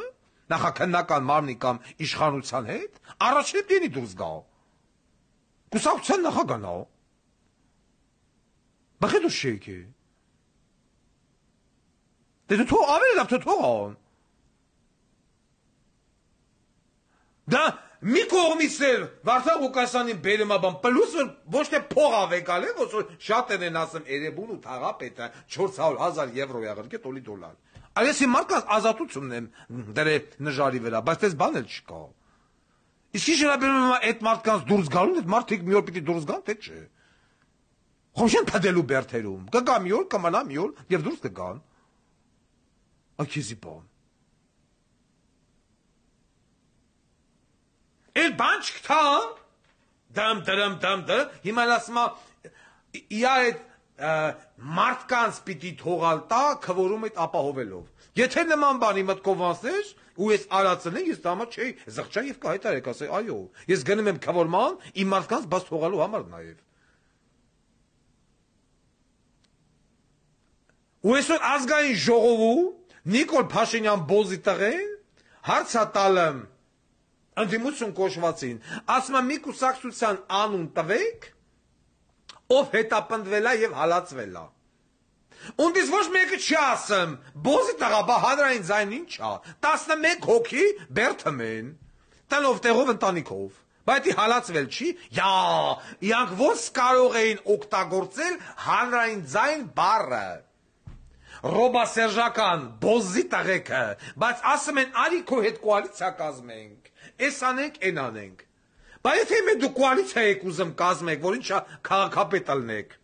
նախաքննական մարմնի կամ իշխանության հետ, առաջինը պիտի դուրս գա։ Կուսակցության նախագանա։ Բախե դու շեյք է։ Դե դու թող ավելի լավ թողան։ Դա մի կողմից էր Վարդան Ղուկասյանին բերում աբան, պլուս որ ոչ թե փող ավեկալ է, ոչ որ շատ են ասում Էրեբուն ու թաղապետը 400,000 եվրո եղրկե տոլի դոլար։ Այս իմ մարդկանց ազատությունն եմ դրե նժարի վրա, բայց դες բան էլ չկա։ Իսկ ինչ հրաբերում է այդ մարդկանց դուրս գալուն, այդ մարդիկ մի օր պիտի դուրս գան, թե չէ։ Խոշեն փդելու բերթերում, կգա մի օր, կմնա մի օր եւ դուրս կգան։ Ակիզի բան։ Էլ բան չկտա, դամ, հիմա ասմա, իա այդ մարդկանց պիտի թողալ տա, քվորում այդ ապահովելով։ Եթե նման բանի մտքով անցնես, ու ես արածն ես դամա չէի, զղջա և կհայտարեք, ասեի, այո, ես գնում եմ քվորման, իմ մարդկանց բաց թողալու համար նաև։ Ու այսօր ազգային ժողովու, Նիկոլ Փաշինյան բոզի տղեն, հարցատալը ընդդիմություն կոչվածին, ասում եմ մի կուսակցության անուն տվեք, ով հետապնդվելա և հալածվելա։ Ունդից ոչ մեկը չի ասում, բոզի տղա, բա հանրային ձայն ինչա, 11 հոգի բերթում են, տնով տեղով ընտանիքով, բայց հալածվել չի, իրանք ոնց կարող էին օգտագործել հանրային ձայն բառը, ռոբասերժական, բոզի տղեկը, բայց ասում են արի քո հետ կոալիցիա կազմենք, էս անենք, են անենք, բայց եթե մենք դու կոալիցիա եք ուզում կազմեք, որ ինչա քաղաքապետալնեք,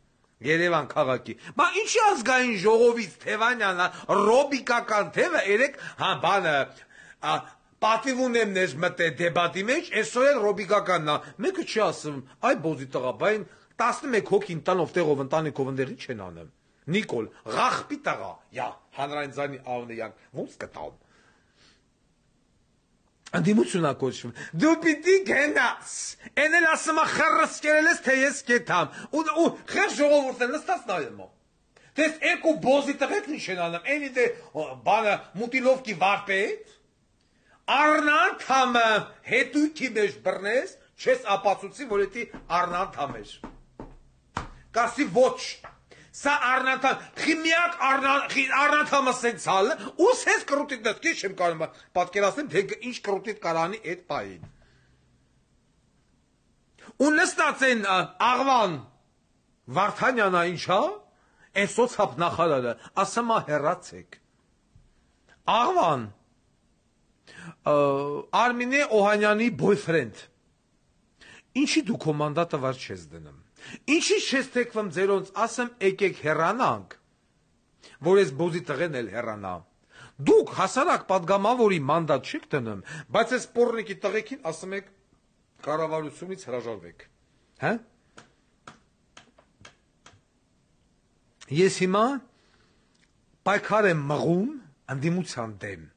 Երևան քաղաքի, բա ինչի ազգային ժողովից Թևանյանը, ռոբիկական թևը երեք, բանը, պատիվ ունեմ նեզ մտե դեբատի մեջ, այսօր էլ ռոբիկականն է, մեկը չի ասում, այ բոզի տղա, բայն 11 հոգին տանով տեղով ընտանիքով ընդերի չեն անում, Նիկոլ, ղախպի տղա, հանրային ձայնի ավնը յանք, ոնց կտամ։ Անդիմությունա կոչվում, դու պիտի գնաս, են էլ ասում է խրս կերել ես, թե ես կետամ, ու խեր ժողովուրդ են նստած նայում, տես երկու բոզի տղեկն ինչ են անում, են իդե բանը մուտիլովկի վարպետ, առնանդամը հետույքի մեջ բրնես, չես ապացուցի, որ էտի առնանդամ էր, կասի ոչ, սա առնանդամ, խիմիակ առնանդամը սենց հալը, ու սենց կրուտիտ նսկի չեմ կարում պատկերացնեմ, թե ինչ կրուտիտ կարանի այդ պային։ Ու նստած են աղվան Վարդանյանա ինչա, Այն սոցիալ նախարարը ասում է հեռացեք։ Աղվան Արմինե Օհանյանի boyfriend։ Ինչի դու քո մանդատը վար չես դնում։ Ինչի չես թեքվում ձերոնց ասեմ եկեք հեռանանք, որ ես բոզի տղեն էլ հեռանա։ Դուք հասարակ պատգամավորի մանդատ չեք դնում, բայց այս պոռնիկի տղեկին ասում եք կառավարությունից հրաժարվեք։ Հա? Ես հիմա պայքար եմ մղում ընդդիմության դեմ։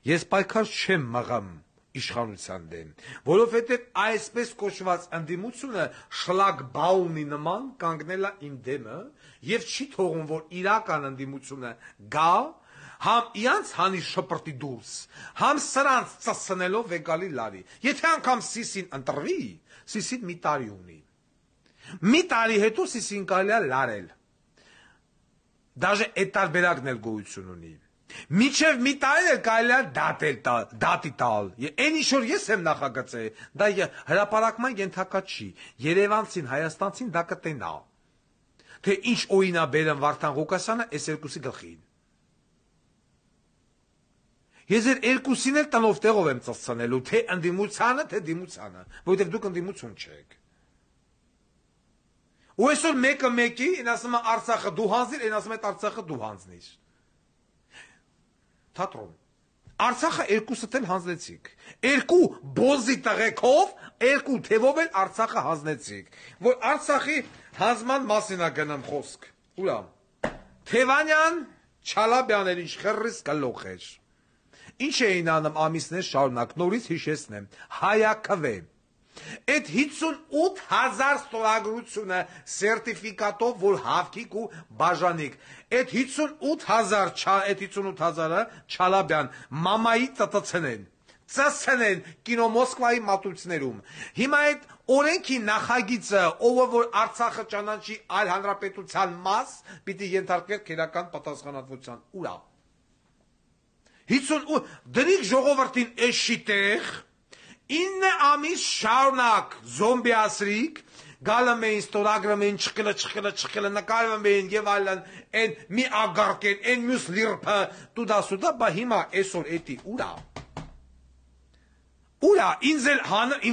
Ես պայքար չեմ մղում իշխանության դեմ, որովհետև այսպես կոչված ընդդիմությունը շլագբաումի նման կանգնել է իմ դեմը եւ չի թողում, որ իրական ընդդիմությունը գա, համ իրանց հանի շպրտի դուրս, համ սրանց ծսնելով վեկալի լարի։ Եթե անգամ Սիսին ընտրվի, Սիսին մի տարի ունի։ Մի տարի հետո Սիսին կարելի է լարել։ Դաժե այդ տարբերակն էլ գոյություն ունի։ Միջև մի տարի էլ կարելի է դատի տալ։ Այն ինչ որ ես եմ նախագծել, դա հրապարակման ենթակա չի։ Երևանցին, հայաստանցին դա կտենա։ Թե ինչ օրինա բերեմ Վարդան Ղուկասյանը, այս երկուսի գլխին։ Ես այդ երկուսին էլ տնով տեղով եմ ծծցնելու, թե ընդդիմությանը, թե դիմությանը, որովհետև դուք ընդդիմություն չեք։ Ու այսօր մեկը մեկի, այն ասում է Արցախը դու հանձնիր, այն ասում է Արցախը դու հանձնիր։ Թատրոն։ Արցախը երկուսը էլ հանձնեցիք։ Երկու բոզի տղեկով, երկու թևով էլ Արցախը հանձնեցիք։ Որ Արցախի հանձնման մասին է գնում խոսք։ Ուրա։ Թևանյան, Չալաբյաներ ինչ խռիս գլոխեր։ Ինչ էին անում ամիսներ շարունակ, նորից հիշեցնեմ, հայակվե։ Այդ 58,000 ստորագրությունը սերտիֆիկատով, որ հավքիկ ու բաժանիկ, այդ 58,000-ը Չալաբյան մամայի ծծցնեն կինո Մոսկվայի մատուցներում։ Հիմա այդ օրենքի նախագիծը, ով որ Արցախը ճանաչի այլ հանրապետության մաս, պիտի ենթարկվեր քերական պատասխանատվության։ Ուրա։ 58 դրիկ ժողովրդին էշի տեղ 9 ամիս շարունակ զոմբի ասրիկ, գալում էին, ստորագրում էին, չկլը, նկարվում էին և այլն, են մի ագարկ են, են մյուս լիրպը, տուդա, բա հիմա այսօր էտի ուրա։ Ուրա, ինձ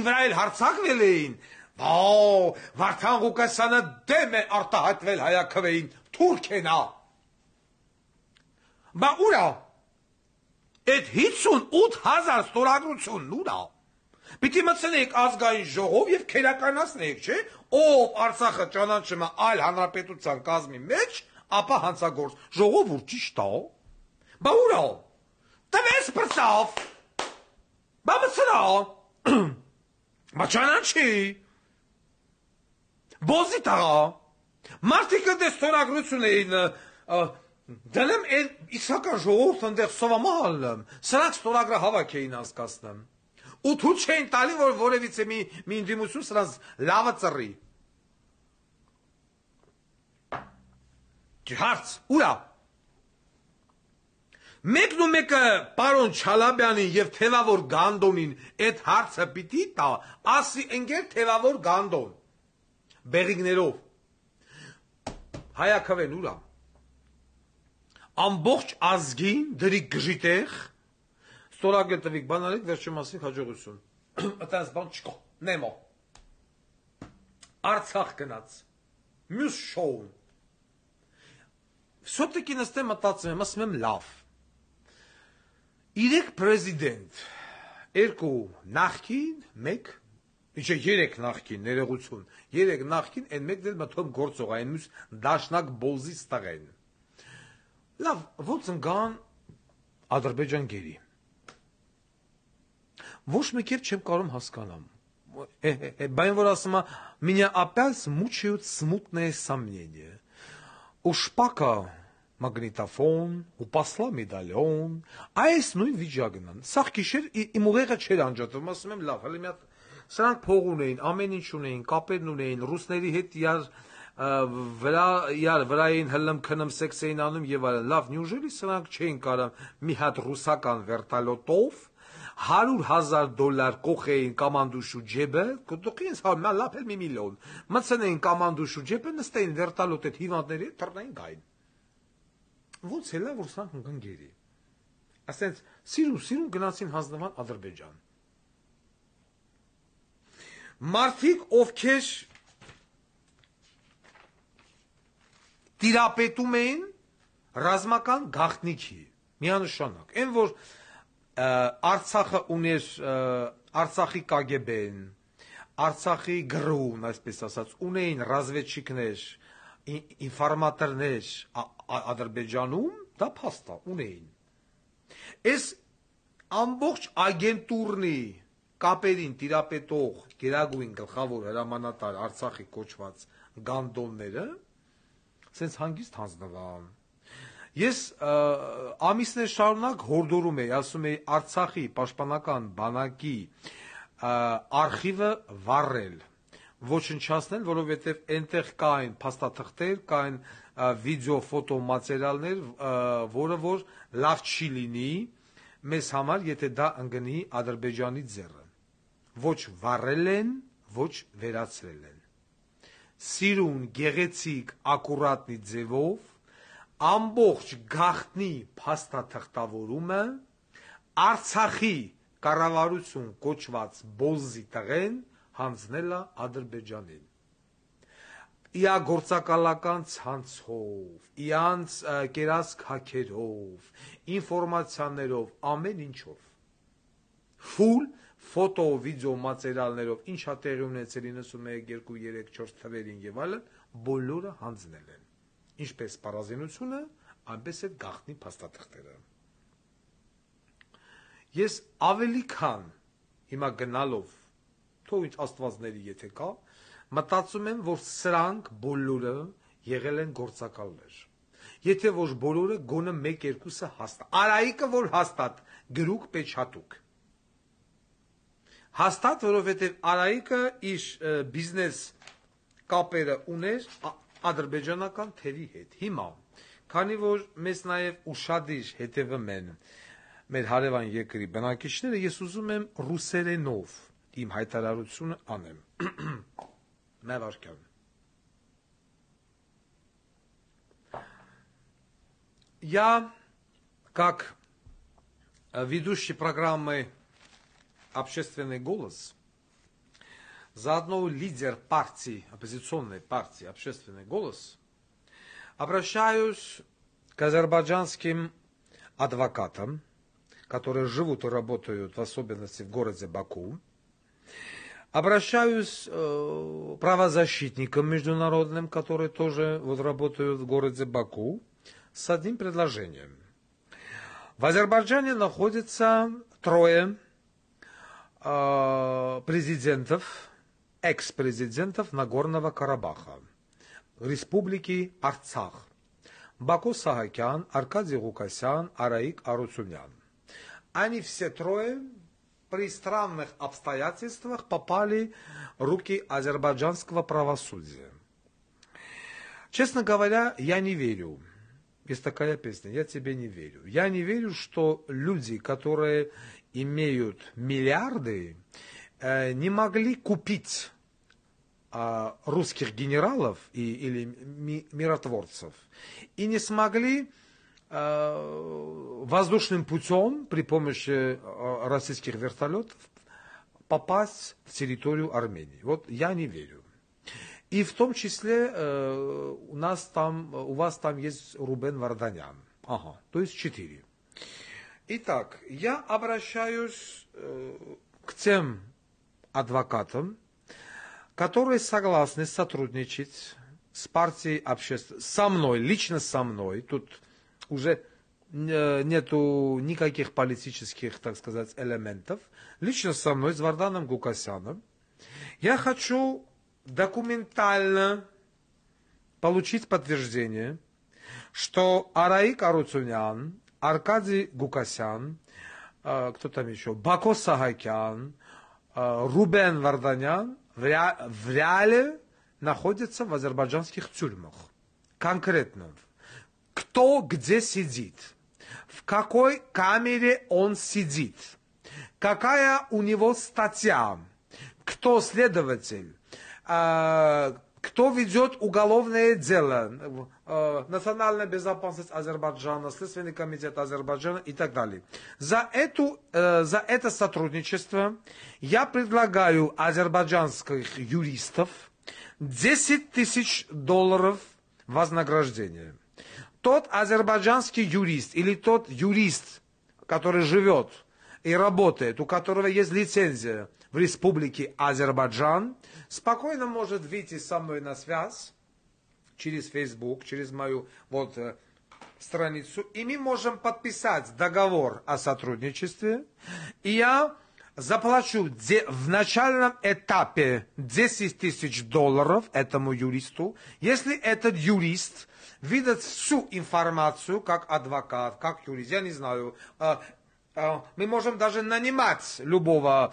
վրա էլ հարցակվել էին, Վարդան Ղուկասյանը դեմ է արտահայտվել հայակվեին, թուրք ենա։ Բա ուրա, այդ 58,000 ստորագրությունն ուրա։ Պիտի մտցնեիք ազգային ժողով և քերականացնեիք, չէ, ով Արցախը ճանաչում է այլ հանրապետության կազմի մեջ, ապա հանցագործ, ժողովուրդ ճիշտ է։ Բա ուրա, տվես բրծավ, բա մտցնա, բա ճանաչի, բոզի տղա, մարդիկը դե ստորագրություն էին, դնեմ են իսական ժողովուրդ ընդեղ սովամահալում, սրանք ստորագրը հավաք էին անցկացնում։ Ու թույլ չէին տալի, որ որևիցե մի ընդդիմություն սրանց լավը ծռի։ Հարց, ուրա։ Մեկն ու մեկը պարոն Չալաբյանին և թևավոր Գանդոնին այդ հարցը պիտի տա, ասի ընկեր թևավոր Գանդոն, բեղիգներով, հայակվեն ուրա։ Ամբողջ ազգին դրիկ գժիտեղ, ստորագրել տվիք, բանալիք, վերջում ասիք հաջողություն։ Ատանց բան չկա, նեմո։ Արցախ գնաց, մյուս շոուն։ Սոտիկի նստեմ մտածում եմ, ասում եմ լավ։ 3 պրեզիդենտ, 2 նախկին, 1, ինչե 3 նախկին, ներողություն, 3 նախկին, են մեկ դել մտում գործող, այն մյուս դաշնակ բոզի ստաղեն։ Լավ, ոնց ընկան Ադրբեջան գերի։ Ոչ մեկ էլ չեմ կարող հասկանամ։ Բայն որ ասում է, меня опять мучают смутные сомнения. У Шпака магнитофон, у посла медальон, այս նույն վիճակն են։ Սաղ գիշեր իմ ուղեղը չէր անջատվում, ասում եմ լավ, հələ մի հատ սրանք փող ունեին, ամեն ինչ ունեին, կապերն ունեին, ռուսների հետ վրային հլմ քնում սեքս էին անում եւ այլն։ Լավ, նյուժելի սրանք չէին կարող մի հատ ռուսական վերտալյոտով $100,000 կողեին կամանդուշու ջեբը, կտուխին լապել մի միլիոն, մցնեին կամանդուշու ջեբը, նստեին վերտալոտ այդ հիվանդների հետ թռնային գային։ Ոնց էլա, որ սրանք ընկան գերի։ Ասենց սիրուն գնացին հանձնվան Ադրբեջան։ Մարդիկ, ովքեր տիրապետում էին ռազմական գաղտնիքի, միանշանակ, այն որ Արցախը ուներ Արցախի կագեբեն, Արցախի գրուն, այսպես ասած, ունեին ռազմեցիկներ, ինֆորմատորներ Ադրբեջանում, դա փաստ է, ունեին։ Այս ամբողջ ագենտուրնի կապերին տիրապետող գերագույն գլխավոր հրամանատար Արցախի կոչված գանդոնները սենց հանգիստ հանձնվան։ Ես ամիսներ շարունակ հորդորում էի, ասում էի Արցախի պաշտպանական բանակի արխիվը վառել, ոչնչացնել, որովհետև այնտեղ կային փաստաթղթեր, կային վիդեո, ֆոտո մատերիալներ, որը որ լավ չի լինի մեզ համար, եթե դա ընկնի Ադրբեջանի ձեռը։ Ոչ վառել են, ոչ վերացրել են։ Սիրուն, գեղեցիկ, ակուրատնի ձևով ամբողջ գաղտնի փաստաթղթավորումը Արցախի կառավարություն կոչված բոզի տղեն հանձնել է Ադրբեջանին։ Իա գործակալական ցանցով, իանց կերած քաքերով, ինֆորմացիաներով, ամեն ինչով։ Ֆուլ ֆոտո, վիդեո մատերիալներով, ինչա տեղի ունեցել 91, 2, 3, 4 թվերին եւ այլն, բոլորը հանձնել են։ Ինչպես պարազինությունը, այնպես էլ գաղտնի փաստաթղթերը։ Ես ավելի քան հիմա գնալով, թող ինչ աստվածների եթե կա, մտածում եմ, որ սրանք բոլորը եղել են գործակալներ։ Եթե ոչ բոլորը, գոնը 1-2-ը հաստատ։ Արայիկը որ հաստատ, գրուկ պեչատուկ։ Հաստատ, որովհետև Արայիկը իր բիզնես կապերը ուներ ադրբեջանական թևի հետ։ Հիմա, քանի որ մեզ նաև ուշադիր հետևում են մեր հարևան երկրի բնակիչները, ես ուզում եմ ռուսերենով իմ հայտարարությունը անեմ։ Մևարկյան։ Я, как ведущий программы «Общественный голос», заодно лидер партии, оппозиционной партии «Общественный голос», обращаюсь к азербайджанским адвокатам, которые живут и работают, в особенности в городе Баку. Обращаюсь к правозащитникам международным, которые тоже работают в городе Баку, с одним предложением. В Азербайджане находится 3 президентов, экс-президентов Нагорного Карабаха, Республики Арцах. Баку Саакян, Аркадий Гукасян, Араик Аруцунян. Они все 3 при странных обстоятельствах попали в руки азербайджанского правосудия. Честно говоря, я не верю. Есть такая песня, я тебе не верю. Я не верю, что люди, которые имеют миллиарды, не могли купить русских генералов или миротворцев и не смогли воздушным путем при помощи российских вертолетов попасть в территорию Армении. Вот я не верю. И в том числе у вас там есть Рубен Варданян. Ага, то есть 4. Итак, я обращаюсь к тем адвокатам, которые согласны сотрудничать с партией общественности, со мной, лично со мной. Тут уже нету никаких политических, так сказать, элементов. Лично со мной, с Варданом Гукасяном. Я хочу документально получить подтверждение, что Араик Аруцунян, Аркадий Гукасян, кто там еще, Баку Саакян, Рубен Варданян в реале находятся в азербайджанских тюрьмах. Конкретно. Кто где сидит, в какой камере он сидит, какая у него статья, кто следователь, кто ведет уголовное дело, Национальная безопасность Азербайджана, Следственный комитет Азербайджана и так далее. За это сотрудничество я предлагаю азербайджанских юристов $10 000 вознаграждения. Тот азербайджанский юрист или тот юрист, который живет и работает, у которого есть лицензия в Республике Азербайджан, спокойно может выйти со мной на связь через Facebook, через мою страницу, и мы можем подписать договор о сотрудничестве, и я заплачу в начальном этапе $10 000 этому юристу, если этот юрист видит всю информацию, как адвокат, как юрист, я не знаю, мы можем даже нанимать любого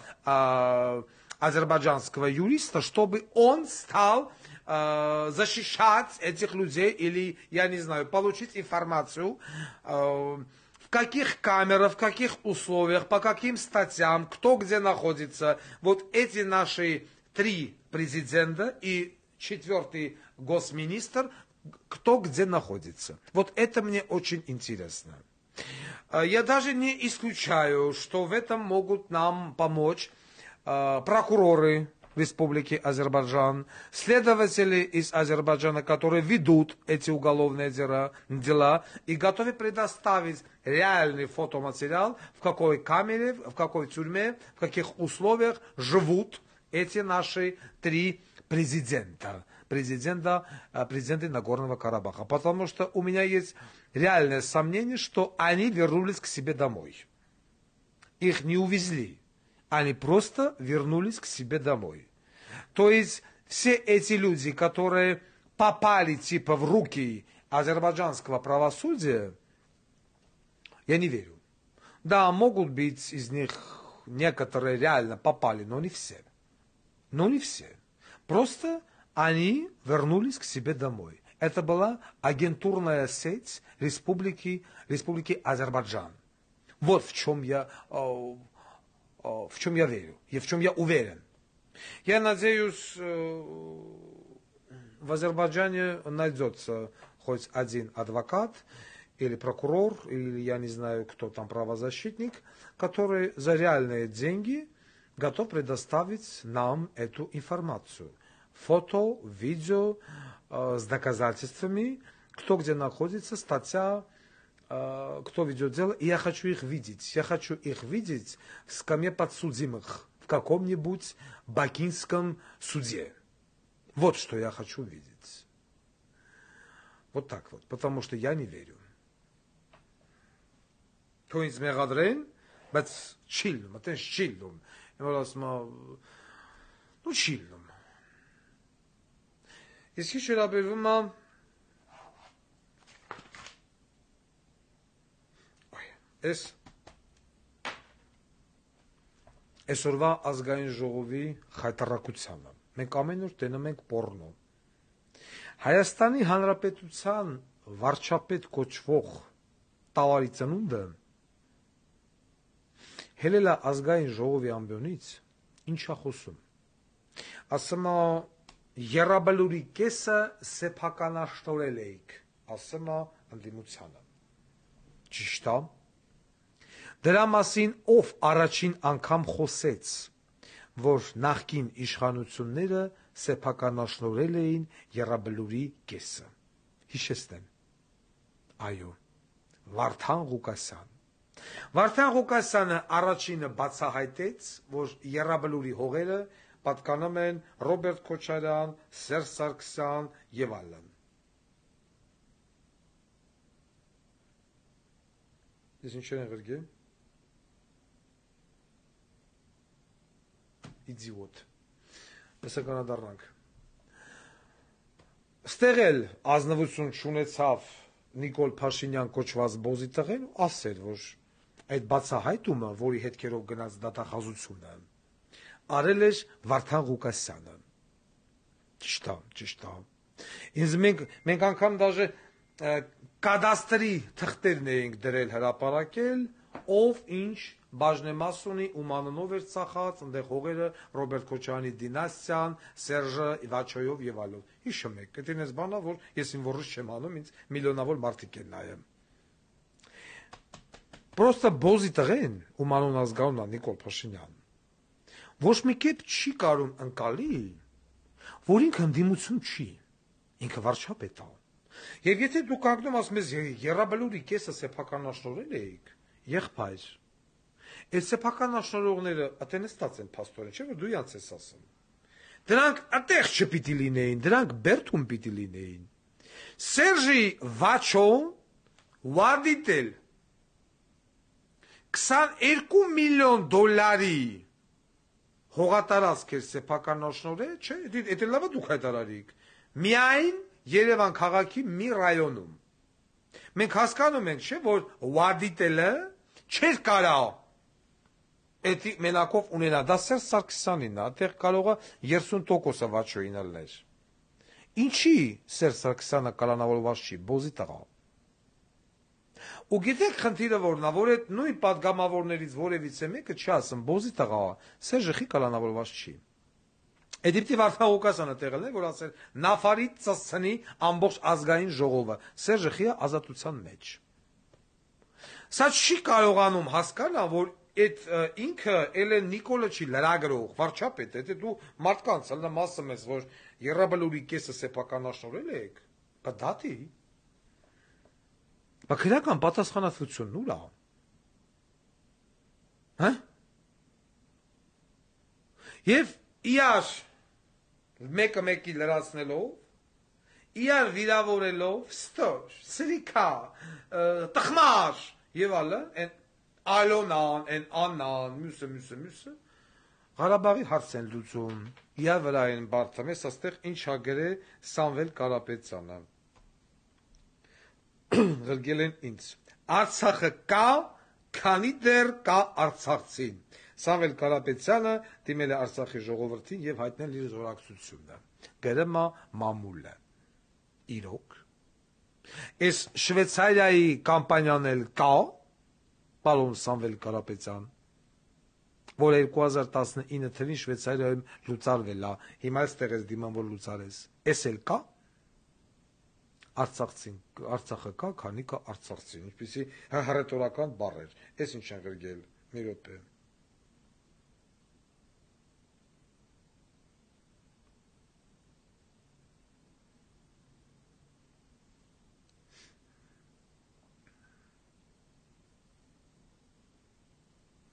азербайджанского юриста, чтобы он стал защищать этих людей или, я не знаю, получить информацию, в каких камерах, в каких условиях, по каким статьям, кто где находится. Вот эти наши 3 президента и 4-й госминистр, кто где находится. Вот это мне очень интересно. Я даже не исключаю, что в этом могут нам помочь прокуроры Республики Азербайджан, следователи из Азербайджана, которые ведут эти уголовные дела и готовы предоставить реальный фотоматериал, в какой камере, в какой тюрьме, в каких условиях живут эти наши 3 президенты Нагорного Карабаха. Потому что у меня есть реальное сомнение, что они вернулись к себе домой. Их не увезли. Они просто вернулись к себе домой. То есть все эти люди, которые попали типа в руки азербайджанского правосудия, я не верю. Да, могут быть из них некоторые реально попали, но не все. Но не все. Просто они вернулись к себе домой. Это была агентурная сеть Республики Азербайджан. Вот в чем я верю и в чем я уверен. Я надеюсь, в Азербайджане найдется хоть один адвокат или прокурор, или я не знаю, кто там правозащитник, который за реальные деньги готов предоставить нам эту информацию. Фото, видео с доказательствами, кто где находится, статья, кто ведет дело. И я хочу их видеть. Я хочу их видеть в скамье подсудимых в каком-нибудь бакинском суде. Вот что я хочу видеть. Вот так вот. Потому что я не верю. То есть мегадрен, բայց չիլնում, այդպես չիլնում։ Որ ասում ну չիլնում։ Իսկ ինչ վերաբերվում է այսօրվա ազգային ժողովի խայտառակությանը։ Մենք ամեն օր տենում ենք պոռնո։ Հայաստանի Հանրապետության վարչապետ կոչվող տավարի ծնունդը հելելա ազգային ժողովի ամբիոնից ինչա խոսում։ Ասում է Եռաբլուրի կեսը սեփականաշնորհել էիք, ասում է ընդդիմությանը։ Ճիշտ է։ Դրա մասին ով առաջին անգամ խոսեց, որ նախկին իշխանությունները սեփականաշնորհել էին Եռաբլուրի կեսը։ Հիշեցնեմ։ Այո, Վարդան Ղուկասյան։ Վարդան Ղուկասյանը առաջինը բացահայտեց, որ Եռաբլուրի հողերը պատկանում են Ռոբերտ Քոչարյան, Սերժ Սարգսյան եւ այլն։ Ես ինչ եմ ղրգել։ Իդիոտ։ Հեսա կանադառնանք։ Ստեղ էլ ազնվություն չունեցավ Նիկոլ Փաշինյան կոչված բոզի տղեն, ասել, որ այդ բացահայտումը, որի հետքերով գնաց դատախազությունը, արել էր Վարդան Ղուկասյանը։ Ճիշտ է։ Ինձ մենք անգամ դաժե կադաստրի թղթերն էինք դրել հրապարակել, ով ինչ բաժնեմաս ունի, ում անունով էր ծախած, այնտեղ հողերը Ռոբերտ Քոչարյանի դինաստիան, Սերժը Վաչոյով եւ այլն։ Հիշում եք, դա ինձ բանա, որ ես ինվորից չեմ անում, ինձ միլիոնավոր մարդիկ են նայում։ Պրոստը բոզի տղեն, ում անուն ազգանունն է Նիկոլ Փաշինյան, ոչ մի կերպ չի կարող ընկալի, որ ինքը ընդդիմություն չի, ինքը վարչապետ է։ Եվ եթե դուք կանգնում ասում ես Եռաբլուրի կեսը սեփականաշնորհել էիք, եղբայր, այդ սեփականաշնորհողները ատենստած են փաստորեն, չէ՞ որ դու յանց ես ասում։ Դրանք ատեղ չպիտի լինեին, դրանք Բերթում պիտի լինեին։ Սերժի Վաչոն վարդիտել 22 միլիոն դոլարի հողատարածք էր սեփականաշնորհել, չէ՞, դա լավ է դուք հայտարարիք։ Միայն Երևան քաղաքի մի ռայոնում։ Մենք հասկանում ենք, չէ՞, որ վարդիտելը չէր կարող այդ մենակով ունենա, դա Սերժ Սարգսյանին է, այդտեղ կարող է 30%-ը Վաչոյին ելներ։ Ինչի Սերժ Սարգսյանը կալանավորված չի, բոզի տղա։ Ու գիտեք խնդիրը որն է, որ այդ նույն падգամավորներից որևիցե մեկը չի ասում, բոզի տղա, Սերժը խի կալանավորված չի։ Էդիպտի Վարդան Ղուկասյանը տեղել է, որ ասել նավարի ծծցնի ամբողջ ազգային ժողովը, Սերժը խի ազատության մեջ։ Սա չի կարողանում հասկանալ, որ այդ ինքը էլ է Նիկոլը չի լրագրող, վարչապետ, եթե դու մարդկանց հլը ասում ես, որ Եռաբլուրի կեսը սեփականաշնորհել եք, կդատի։ Բա քրական պատասխանատվությունն ուր է։ Հա՞։ Եվ իար մեկը մեկի լրացնելով, իար վիրավորելով, ստոր, սրիկա, տխմար եւ այլն, այն Ալոնան, այն Աննան, մյուսը, Ղարաբաղի հարց են լուծում, իար վրա են բարդում, ես աստեղ ինչ ա գրել Սամվել Կարապետյանը։ Գրել են ինձ։ Արցախը կա, քանի դեռ կա արցախցին։ Սամվել Կարապետյանը դիմել է Արցախի ժողովրդին եւ հայտնել իր զորակցությունը։ Գրեմա մամուլը։ Իրոք։ Այս Շվեյցարիայի կամպանիան էլ կա, պարոն Սամվել Կարապետյան, որ 2019 թվականին Շվեյցարիայում լուծարվել է, հիմա այստեղ ես դիման որ լուծարես։ Էս էլ կա։ Արցախը կա, քանի կա արցախցին, ինչպեսի հռետորական բառեր։ Էս ինչ են գրել, մի րոպե։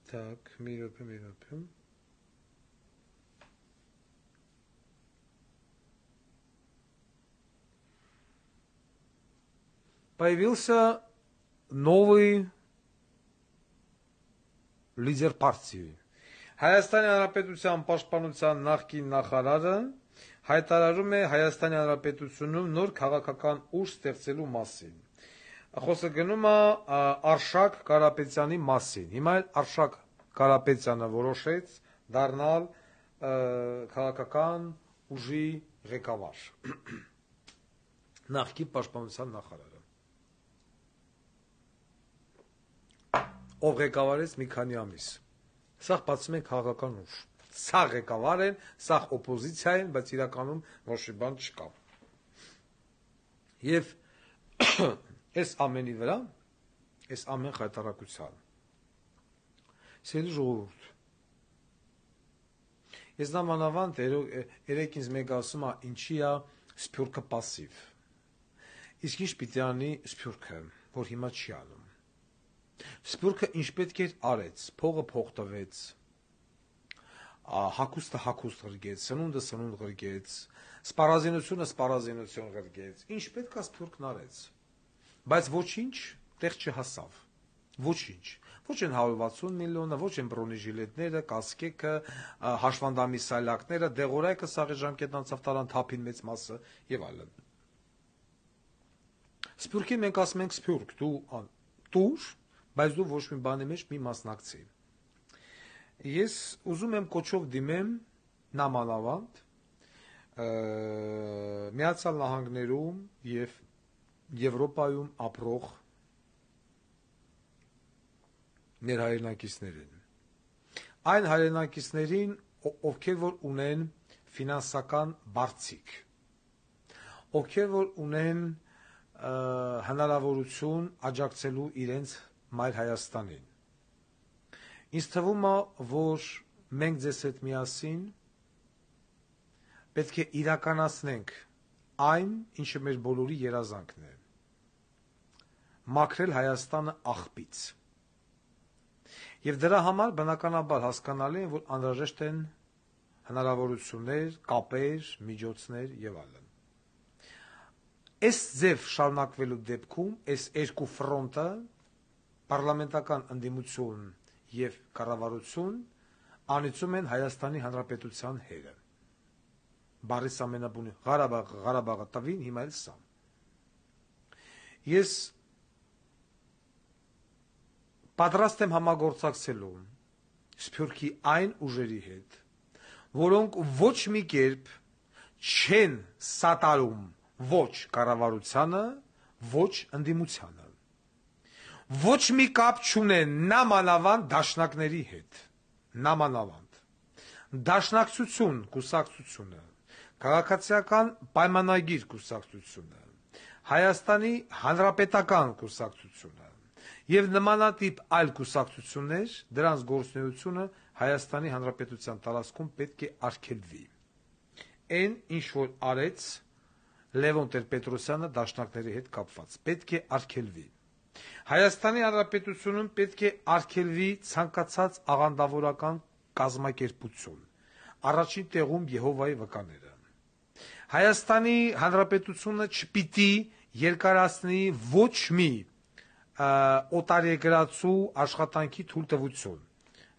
Так, մի րոպե։ Появился новый лидер партии. Հայաստանի Հանրապետության պաշտպանության նախկին նախարարը հայտարարում է Հայաստանի Հանրապետությունում նոր քաղաքական ուժ ստեղծելու մասին։ Խոսքը գնում է Արշակ Կարապետյանի մասին։ Հիմա Արշակ Կարապետյանը որոշեց դառնալ քաղաքական ուժի ղեկավար։ Նախկին պաշտպանության նախարարը։ Ով ղեկավարեց մի քանի ամիս։ Սա բացում է քաղաքական ուժ։ Սա ղեկավար են, սա օպոզիցիա են, բայց իրականում ոչ մի բան չկա։ Եվ այս ամենի վրա, այս ամեն խայտարակության։ Սիրելի ժողովուրդ, ես նամանավանդ երեք ինձ մեկ ասում է, ինչի է Սփյուռքը պասիվ։ Իսկ ինչ պիտի անի Սփյուռքը, որ հիմա չի անում։ Սփյուռքը ինչ պետք էր արեց, փողը փող տվեց, հագուստը հագուստ ղրգեց, սնունդը սնունդ ղրգեց, սպառազինությունը սպառազինություն ղրգեց, ինչ պետք է Սփյուռքն արեց, բայց ոչինչ տեղ չհասավ, ոչինչ, ոչ են 160 միլիոնը, ոչ են բրոնեժիլետները, կասկեքը, հաշվանդամի սայլակները, դեղորայքը սաղի ժամկետն անցավ տարան թափին մեծ մասը եւ այլն։ Սփյուռքին մենք ասում ենք Սփյուռք, դու տուր, բայց դու ոչ մի բանի մեջ մի մասնակցի։ Ես ուզում եմ կոչով դիմեմ նամանավանդ Միացյալ Նահանգներում եւ Եվրոպայում ապրող ներհայրենակիցներին։ Այն հայրենակիցներին, ովքեր որ ունեն ֆինանսական բարձիկ, ովքեր որ ունեն հնարավորություն աջակցելու իրենց մայր Հայաստանին։ Ինձ թվում է, որ մենք ձեզ հետ միասին պետք է իրականացնենք այն, ինչը մեր բոլորի երազանքն է՝ մաքրել Հայաստանը աղբից։ Եվ դրա համար բնականաբար հասկանալի է, որ անհրաժեշտ են հնարավորություններ, կապեր, միջոցներ եւ այլն։ Այս ձև շարունակվելու դեպքում այս երկու ֆրոնտը՝ պարլամենտական ընդդիմություն եւ կառավարություն, անիծում են Հայաստանի Հանրապետության հերը։ Բարիս ամենաբունի Ղարաբաղը տվին, հիմա էլ սա։ Ես պատրաստ եմ համագործակցելու Սփյուռքի այն ուժերի հետ, որոնք ոչ մի կերպ չեն սատարում ոչ կառավարությանը, ոչ ընդդիմությանը, ոչ մի կապ չունեն նամանավանդ դաշնակների հետ, նամանավանդ դաշնակցություն կուսակցությունը, քաղաքացիական պայմանագիր կուսակցությունը, Հայաստանի Հանրապետական կուսակցությունը եւ նմանատիպ այլ կուսակցություններ, դրանց գործունեությունը Հայաստանի Հանրապետության տարածքում պետք է արգելվի։ Այն ինչ որ արեց Լևոն Տեր-Պետրոսյանը դաշնակների հետ կապված, պետք է արգելվի։ Հայաստանի Հանրապետությունում պետք է արգելվի ցանկացած աղանդավորական կազմակերպություն, առաջին տեղում Եհովայի վկաները։ Հայաստանի Հանրապետությունը չպիտի երկարացնի ոչ մի օտարերկրացու աշխատանքի թույլտվություն։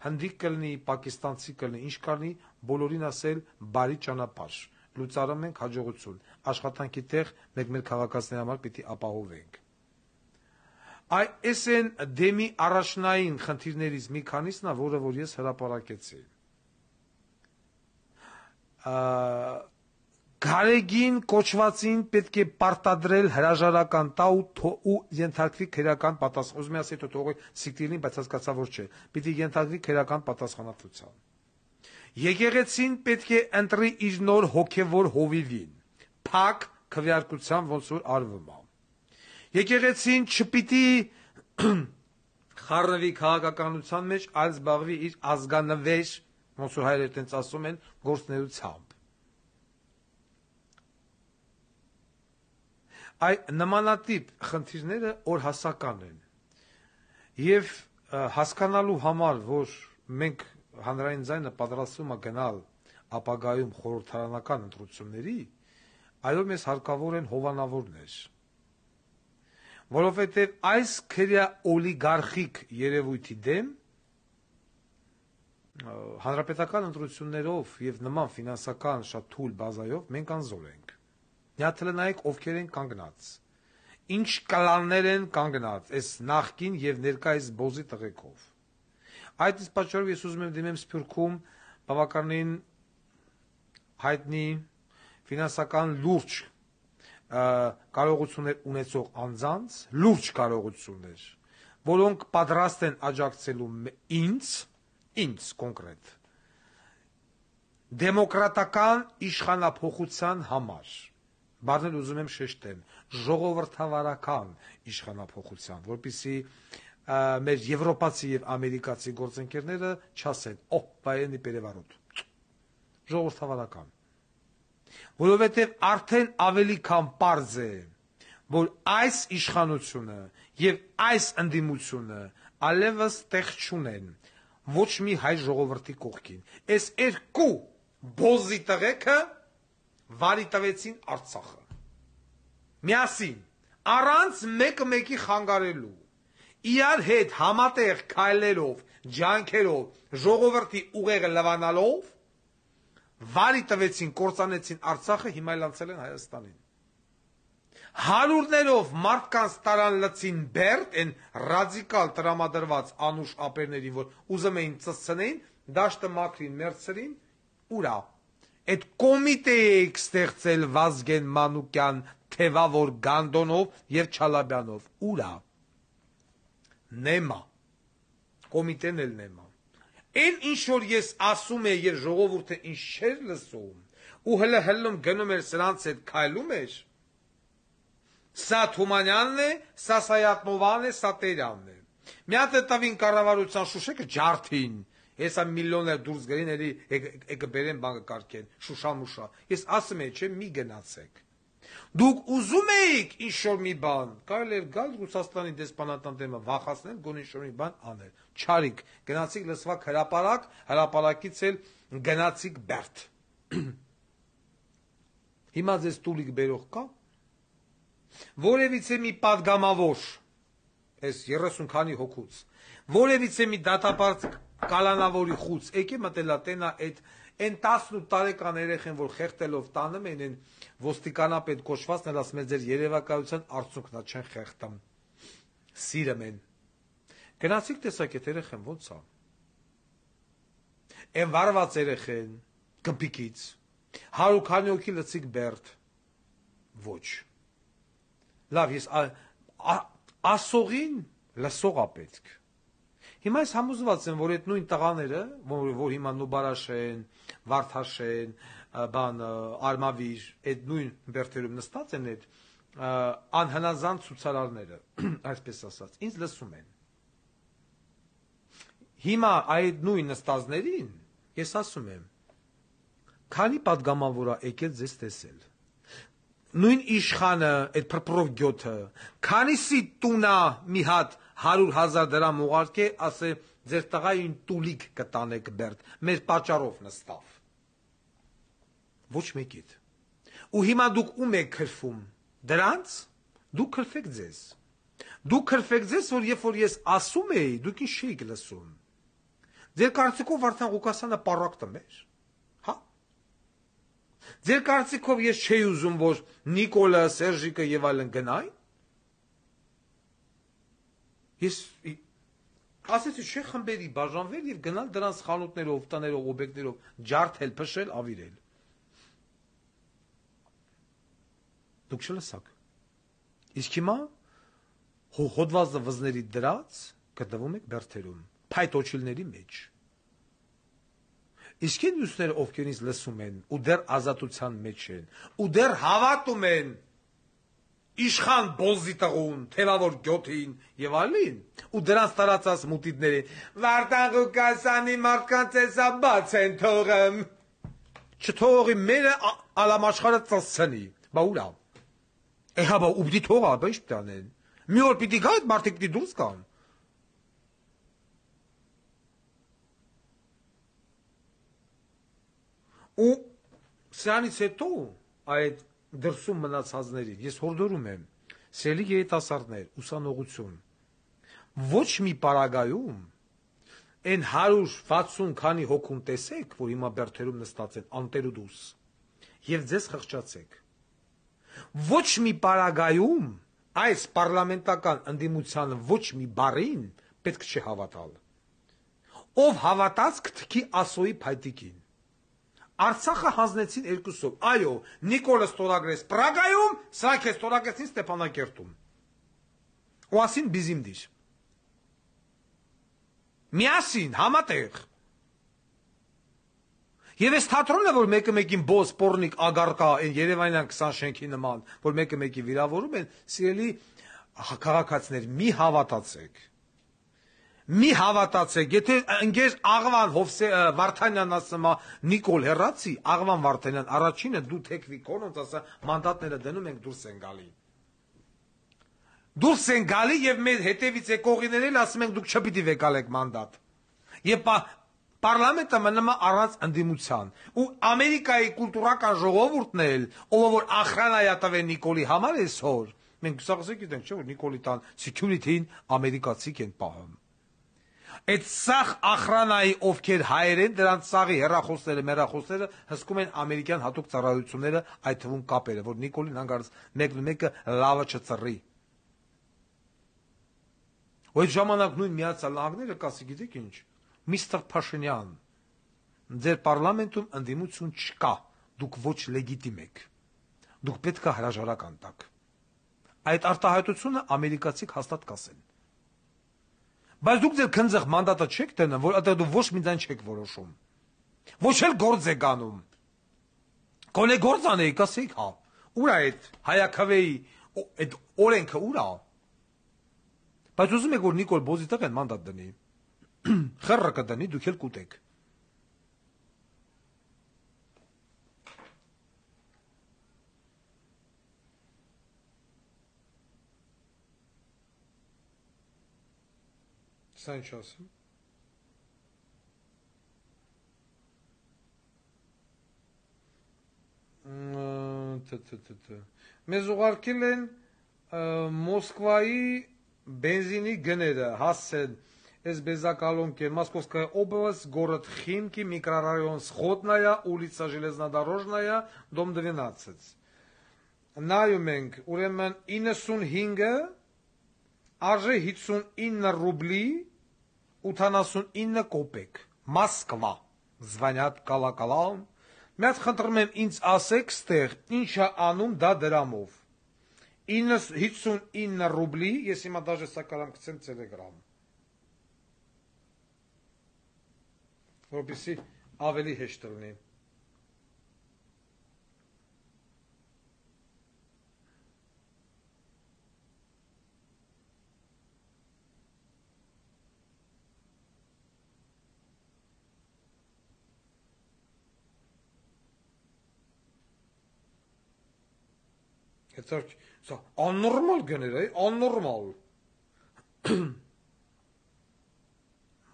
Հնդիկ կլինի, պակիստանցի կլինի, ինչ կլինի, բոլորին ասել բարի ճանապարհ, լուծարում ենք հաջողություն, աշխատանքի տեղ մենք մեր քաղաքացիների համար պիտի ապահովենք։ Այս են դեմի առաջնային խնդիրներից մի քանիսն է, որը որ ես հրապարակեցի։ Գարեգին կոչվածին պետք է պարտադրել հրաժարական տա ու ենթարկվի քրեական պատասխան։ Ուզում եմ ասել, թողի սիկտիլին, բայց հասկացա, որ չէ։ Պիտի ենթարկվի քրեական պատասխանատվության։ Եկեղեցին պետք է ընտրի իր նոր հոգևոր հովիվին, փակ քվեարկությամբ ոնց որ արվում է։ Եկեղեցին չպիտի խառնվի քաղաքականության մեջ, այլ զբաղվի իր ազգանվեր, ոնց որ հայերեն տենց ասում են, գործունեությամբ։ Այդ նմանատիպ խնդիրները օրհասական են եւ հասկանալու համար, որ մենք հանրային ձայնը պատրաստվում է գնալ ապագայում խորհրդարանական ընտրությունների, այո, մեզ հարկավոր են հովանավորներ, որովհետեւ այս քրյա օլիգարխիկ երևույթի դեմ հանրապետական ընտրություններով եւ նման ֆինանսական շատ թույլ բազայով մենք անզոր ենք։ Նայեք ովքեր են կանգնած, ինչ կլաններ են կանգնած այս նախկին եւ ներկայիս բոզի տղեկով։ Այդ իսկ պատճառով ես ուզում եմ դիմեմ Սփյուռքում բավականին հայտնի ֆինանսական լուրջ կարողություններ ունեցող անձանց, լուրջ կարողություններ, որոնք պատրաստ են աջակցելու ինձ կոնկրետ դեմոկրատական իշխանափոխության համար։ Բառնել ուզում եմ շեշտեմ, ժողովրդավարական իշխանափոխության, որպեսզի մեր եվրոպացի եւ ամերիկացի գործընկերները չասեն, բայենի переворот։ Ժողովրդավարական։ Որովհետեւ արդեն ավելի քան պարզ է, որ այս իշխանությունը եւ այս ընդդիմությունը ալևս տեղ չունեն ոչ մի հայ ժողովրդի կողքին։ Այս երկու բոզի տղեկը վարի տվեցին Արցախը։ Միասին, առանց մեկը մեկի խանգարելու, իրար հետ համատեղ քայլերով, ջանքերով, ժողովրդի ուղեղը լվանալով, վարի տվեցին, կործանեցին Արցախը, հիմա էլ անցել են Հայաստանին։ Հարյուրներով մարդկանց տարան լցին Բերդ, այն ռադիկալ տրամադրված անուշ ապերներին, որ ուզում էին ծծցնեին, դաշտը մաքրին, մերձրին, ուրա։ Այդ կոմիտեիք ստեղծել Վազգեն Մանուկյան, Թևավոր Գանդոնով եւ Չալաբյանով, ուրա։ Նեմա։ կոմիտեն էլ նեմա։ Այն ինչ որ ես ասում եմ եւ ժողովուրդը ինչ չէր լսում, ու հլում գնում էր սրանց հետ քայլում էր, սա Թումանյանն է, սա Սայատնովան է, սա Տերյանն է։ Մի հատ տվին կառավարության Շուշեկը ջարդին, հեսա միլիոններ դուրս գրին, էլի եկը բերեն բանկը կարգեն, շուշա։ Ես ասում եմ, չէ, մի գնացեք։ Դուք ուզում էիք ինչ-որ մի բան, կարելի էր գալ Ռուսաստանի դեսպանատան դեմը վախացնել, գոնե ինչ-որ մի բան անել։ Չարիք, գնացիք լսվակ հրապարակ, հրապարակից էլ գնացիք Բերդ։ Հիմա ձեզ տուլիկ բերող կա։ Որևիցե մի падգամավոր, այս 30 քանի հոգուց, որևիցե մի դատապարտ կալանավորի խուց, եկե մտելա տենա այդ Այն 18 տարեկան երեխեն, որ խեղտելով տանում են, այն ոստիկանապետ կոչվածն էլ ասում է ձեր երևակայության արդյունքն է, չեն խեղտում։ Սիրում են։ Գնացիք տեսակ այդ երեխեն ո՞նց է։ Այն վարված երեխեն կմպիկից 100 քանի հոգի լցիկ Բերդ։ Ոչ։ Լավ, ես ասողին լսող է պետք։ Հիմա ես համոզված եմ, որ այդ նույն տղաները, որ հիմա Նուբարաշ են, Վարդաշ են, Արմավիր, այդ նույն բերդերում նստած են այդ անհնազանդ ցուցարարները, այսպես ասած, ինձ լսում են։ Հիմա այդ նույն նստածներին ես ասում եմ, քանի падգամավոր է եկել ձեզ տեսել։ Նույն իշխանը, այդ փրփրով գյոթը, քանիսի տունա մի հատ 100,000 դրամ ուղարկե, ասե ձեր տղային տուլիկ կտանեք Բերդ, մեր պատճառով նստավ։ Ոչ մեկիդ։ Ու հիմա դուք ում եք քրֆում։ Դրանց դուք քրֆեք ձեզ։ Դուք քրֆեք ձեզ, որ ես ասում էի, դուք ինչ չէիք լսում։ Ձեր կարծիքով արդեն Ղուկասյանը պառակտը մեր։ Հա։ Ձեր կարծիքով ես չէի ուզում, որ Նիկոլը, Սերժիկը եւ այլն գնային։ Ես ասեցի չէ խմբերի բաժանվել եւ գնալ դրանց խանութներով, տաներով, օբյեկտներով, ջարդել, փշել, ավիրել։ Դուք չլսաք։ Իսկ հիմա հոդվածը վզների դրած գտնվում եք Բերդերում, փայտոչիլների մեջ։ Իսկ այն մյուսները ովքեր ինձ լսում են ու դեռ ազատության մեջ են, ու դեռ հավատում են իշխան բոզի տղուն, թևավոր գյոթին եւ այլն, ու դրանց տարածած մուտիդներին, Վարդան Ղուկասյանի մարդկանց էսա բաց են թողում։ Չթողի մերը ալամաշխարը ծածցնի։ Բա ուրա։ Էհա բա ուբդի թողա, բա ինչ տանեն։ Մի օր պիտի գա այդ մարդիկ պիտի դուրս գան։ Ու սրանից հետո այդ դրսում մնացածներին ես հորդորում եմ սելի երիտասարդներ, ուսանողություն, ոչ մի պարագայում այն 160 քանի հոգուն տեսեք, որ հիմա Բերդերում նստած են անտեր ու դուս, եւ ձեզ խղճացեք։ Ոչ մի պարագայում այս պարլամենտական ընդդիմության ոչ մի բառին պետք չէ հավատալ։ Ով հավատաց կթքի ասոյի փայտիկին։ Արցախը հանձնեցին երկուսով, այո, Նիկոլը ստորագրեց Պրագայում, սրանք է ստորագրեցին Ստեփանակերտում։ Ու ասին բիզիմդիր։ Միասին, համատեղ։ Եվ այս թատրոնը, որ մեկը մեկին բոս, պորնիկ, ագարկա, այն Երևանյան 20 շենքի նման, որ մեկը մեկի վիրավորում են, սիրելի քաղաքացիներ, մի հավատացեք։ Մի հավատացեք, եթե ընկեր Աղվան Վարդանյան ասում է Նիկոլ հեռացի, Աղվան Վարդանյան առաջինը դու թեքվի կոնոնց ասա մանդատները դնում ենք դուրս են գալի։ Դուրս են գալի եւ մեր հետևից եկողիներ էլ ասում ենք դուք չպիտի վեկալեք մանդատ։ Եվ պարլամենտը մնում է առանց ընդդիմության։ Ու Ամերիկայի կուլտուրական ժողովուրդն էլ, ով որ ախրանայա տվե Նիկոլի համար այսօր, մենք սաղսը գիտենք, չէ՞ որ Նիկոլի տան security-ին ամերիկացիք են պահում։ Այդ սաղ ախրանայի ովքեր հայեր են, դրանց սաղի հեռախոսները, մեռախոսները հսկում են ամերիկյան հատուկ ծառայությունները, այդ թվում կապերը, որ Նիկոլին հանգարց մեկն ու մեկը լավը չծռի։ Ու այդ ժամանակ նույն Միացյալ Նահանգները կասի, գիտեք ինչ, Միստր Փաշինյան, ձեր պարլամենտում ընդդիմություն չկա, դուք ոչ լեգիտիմ եք, դուք պետք է հրաժարական տաք։ Այդ արտահայտությունը ամերիկացիք հաստատ կասեն։ Բայց դուք ձեր քնձեղ մանդատը չեք դնում, որ այդտեղ դու ոչ մի բան չեք որոշում։ Ոչ էլ գործ եք անում։ Գոնե գործ անեիք, ասեիք, հա։ Ուր է այդ հայաքավեի այդ օրենքը ուր է։ Բայց ուզում եք որ Նիկոլ Բոզիտակյան մանդատ դնի։ Խռը կդնի, դուք էլ կուտեք։ Սա ինչ ասեմ։ Մեզ ուղարկել են Մոսկվայի բենզինի գները, հասցեն, այս Безоколонки, Московская область, город Химки, микрорайон Сходная, улица Железнодорожная, дом 12. Նայում ենք, ուրեմն 95-ը արժե 59 ռուբլի 89 կոպեկ, Մոսկվա, звонят колоколам, մի հատ խնդրում եմ ինձ ասեք ստեղ, ինչ է անում դա դրամով, 59 ռուբլի, ես հիմա դաժե սա կարամ կցեմ Telegram, որպեսզի ավելի հեշտ լինի. Սա աննորմալ գներ է, աննորմալ.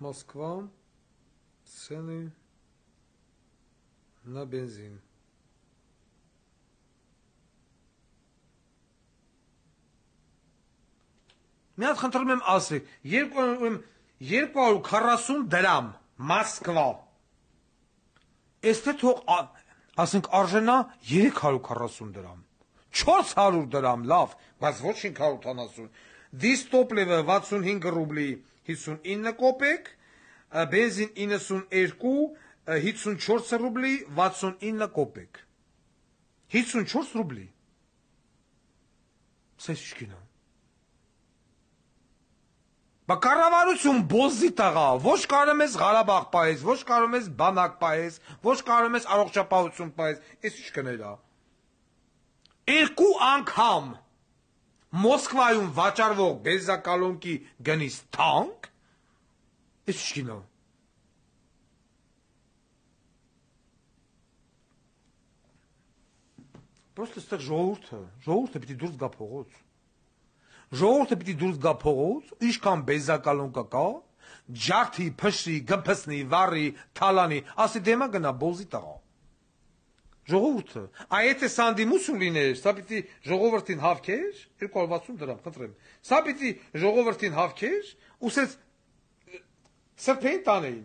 Մոսկվա, цены на бензин. Մի հատ խնդրում եմ ասեք, 240 դրամ, Մոսկվա. Էստե թող, ասենք արժենա 340 դրամ. 400 դրամ, լավ, բայց ոչ 580. Դիս տոպլևը 65 ռուբլի 59 կոպեկ, բենզին 92, 54 ռուբլի 69 կոպեկ. 54 ռուբլի. Սա ինչ կինա։ Բա կառավարություն բոզի տղա, ոչ կարում ես Ղարաբաղ պահես, ոչ կարում ես բանակ պահես, ոչ կարում ես առողջապահություն պահես, այս ինչ կներա։ Երկու անգամ Մոսկվայում վաճառվող Безоколонки գնից թանկ, այս ինչ կինա։ Պրոստը ստեղ ժողովուրդը պիտի դուրս գա փողոց։ Ժողովուրդը պիտի դուրս գա փողոց, ինչքան Безоколонка կա, ջարդի, փշի, գմփսնի, վառի, թալանի, ասի դեմա գնա բոզի տղա։ Ժողովուրդը, եթե սանդիմություն լիներ, սա պիտի ժողովրդին հավքեր, 260 դրամ, խնդրեմ, սա պիտի ժողովրդին հավքեր, ուսեց սրբեին տանեին։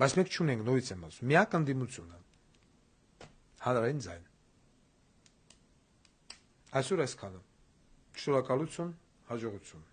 Բայց մենք չունենք, նորից եմ ասում, միակ ընդդիմությունը, հանրային ձայն։ Այսօր այսքանը, շնորհակալություն, հաջողություն։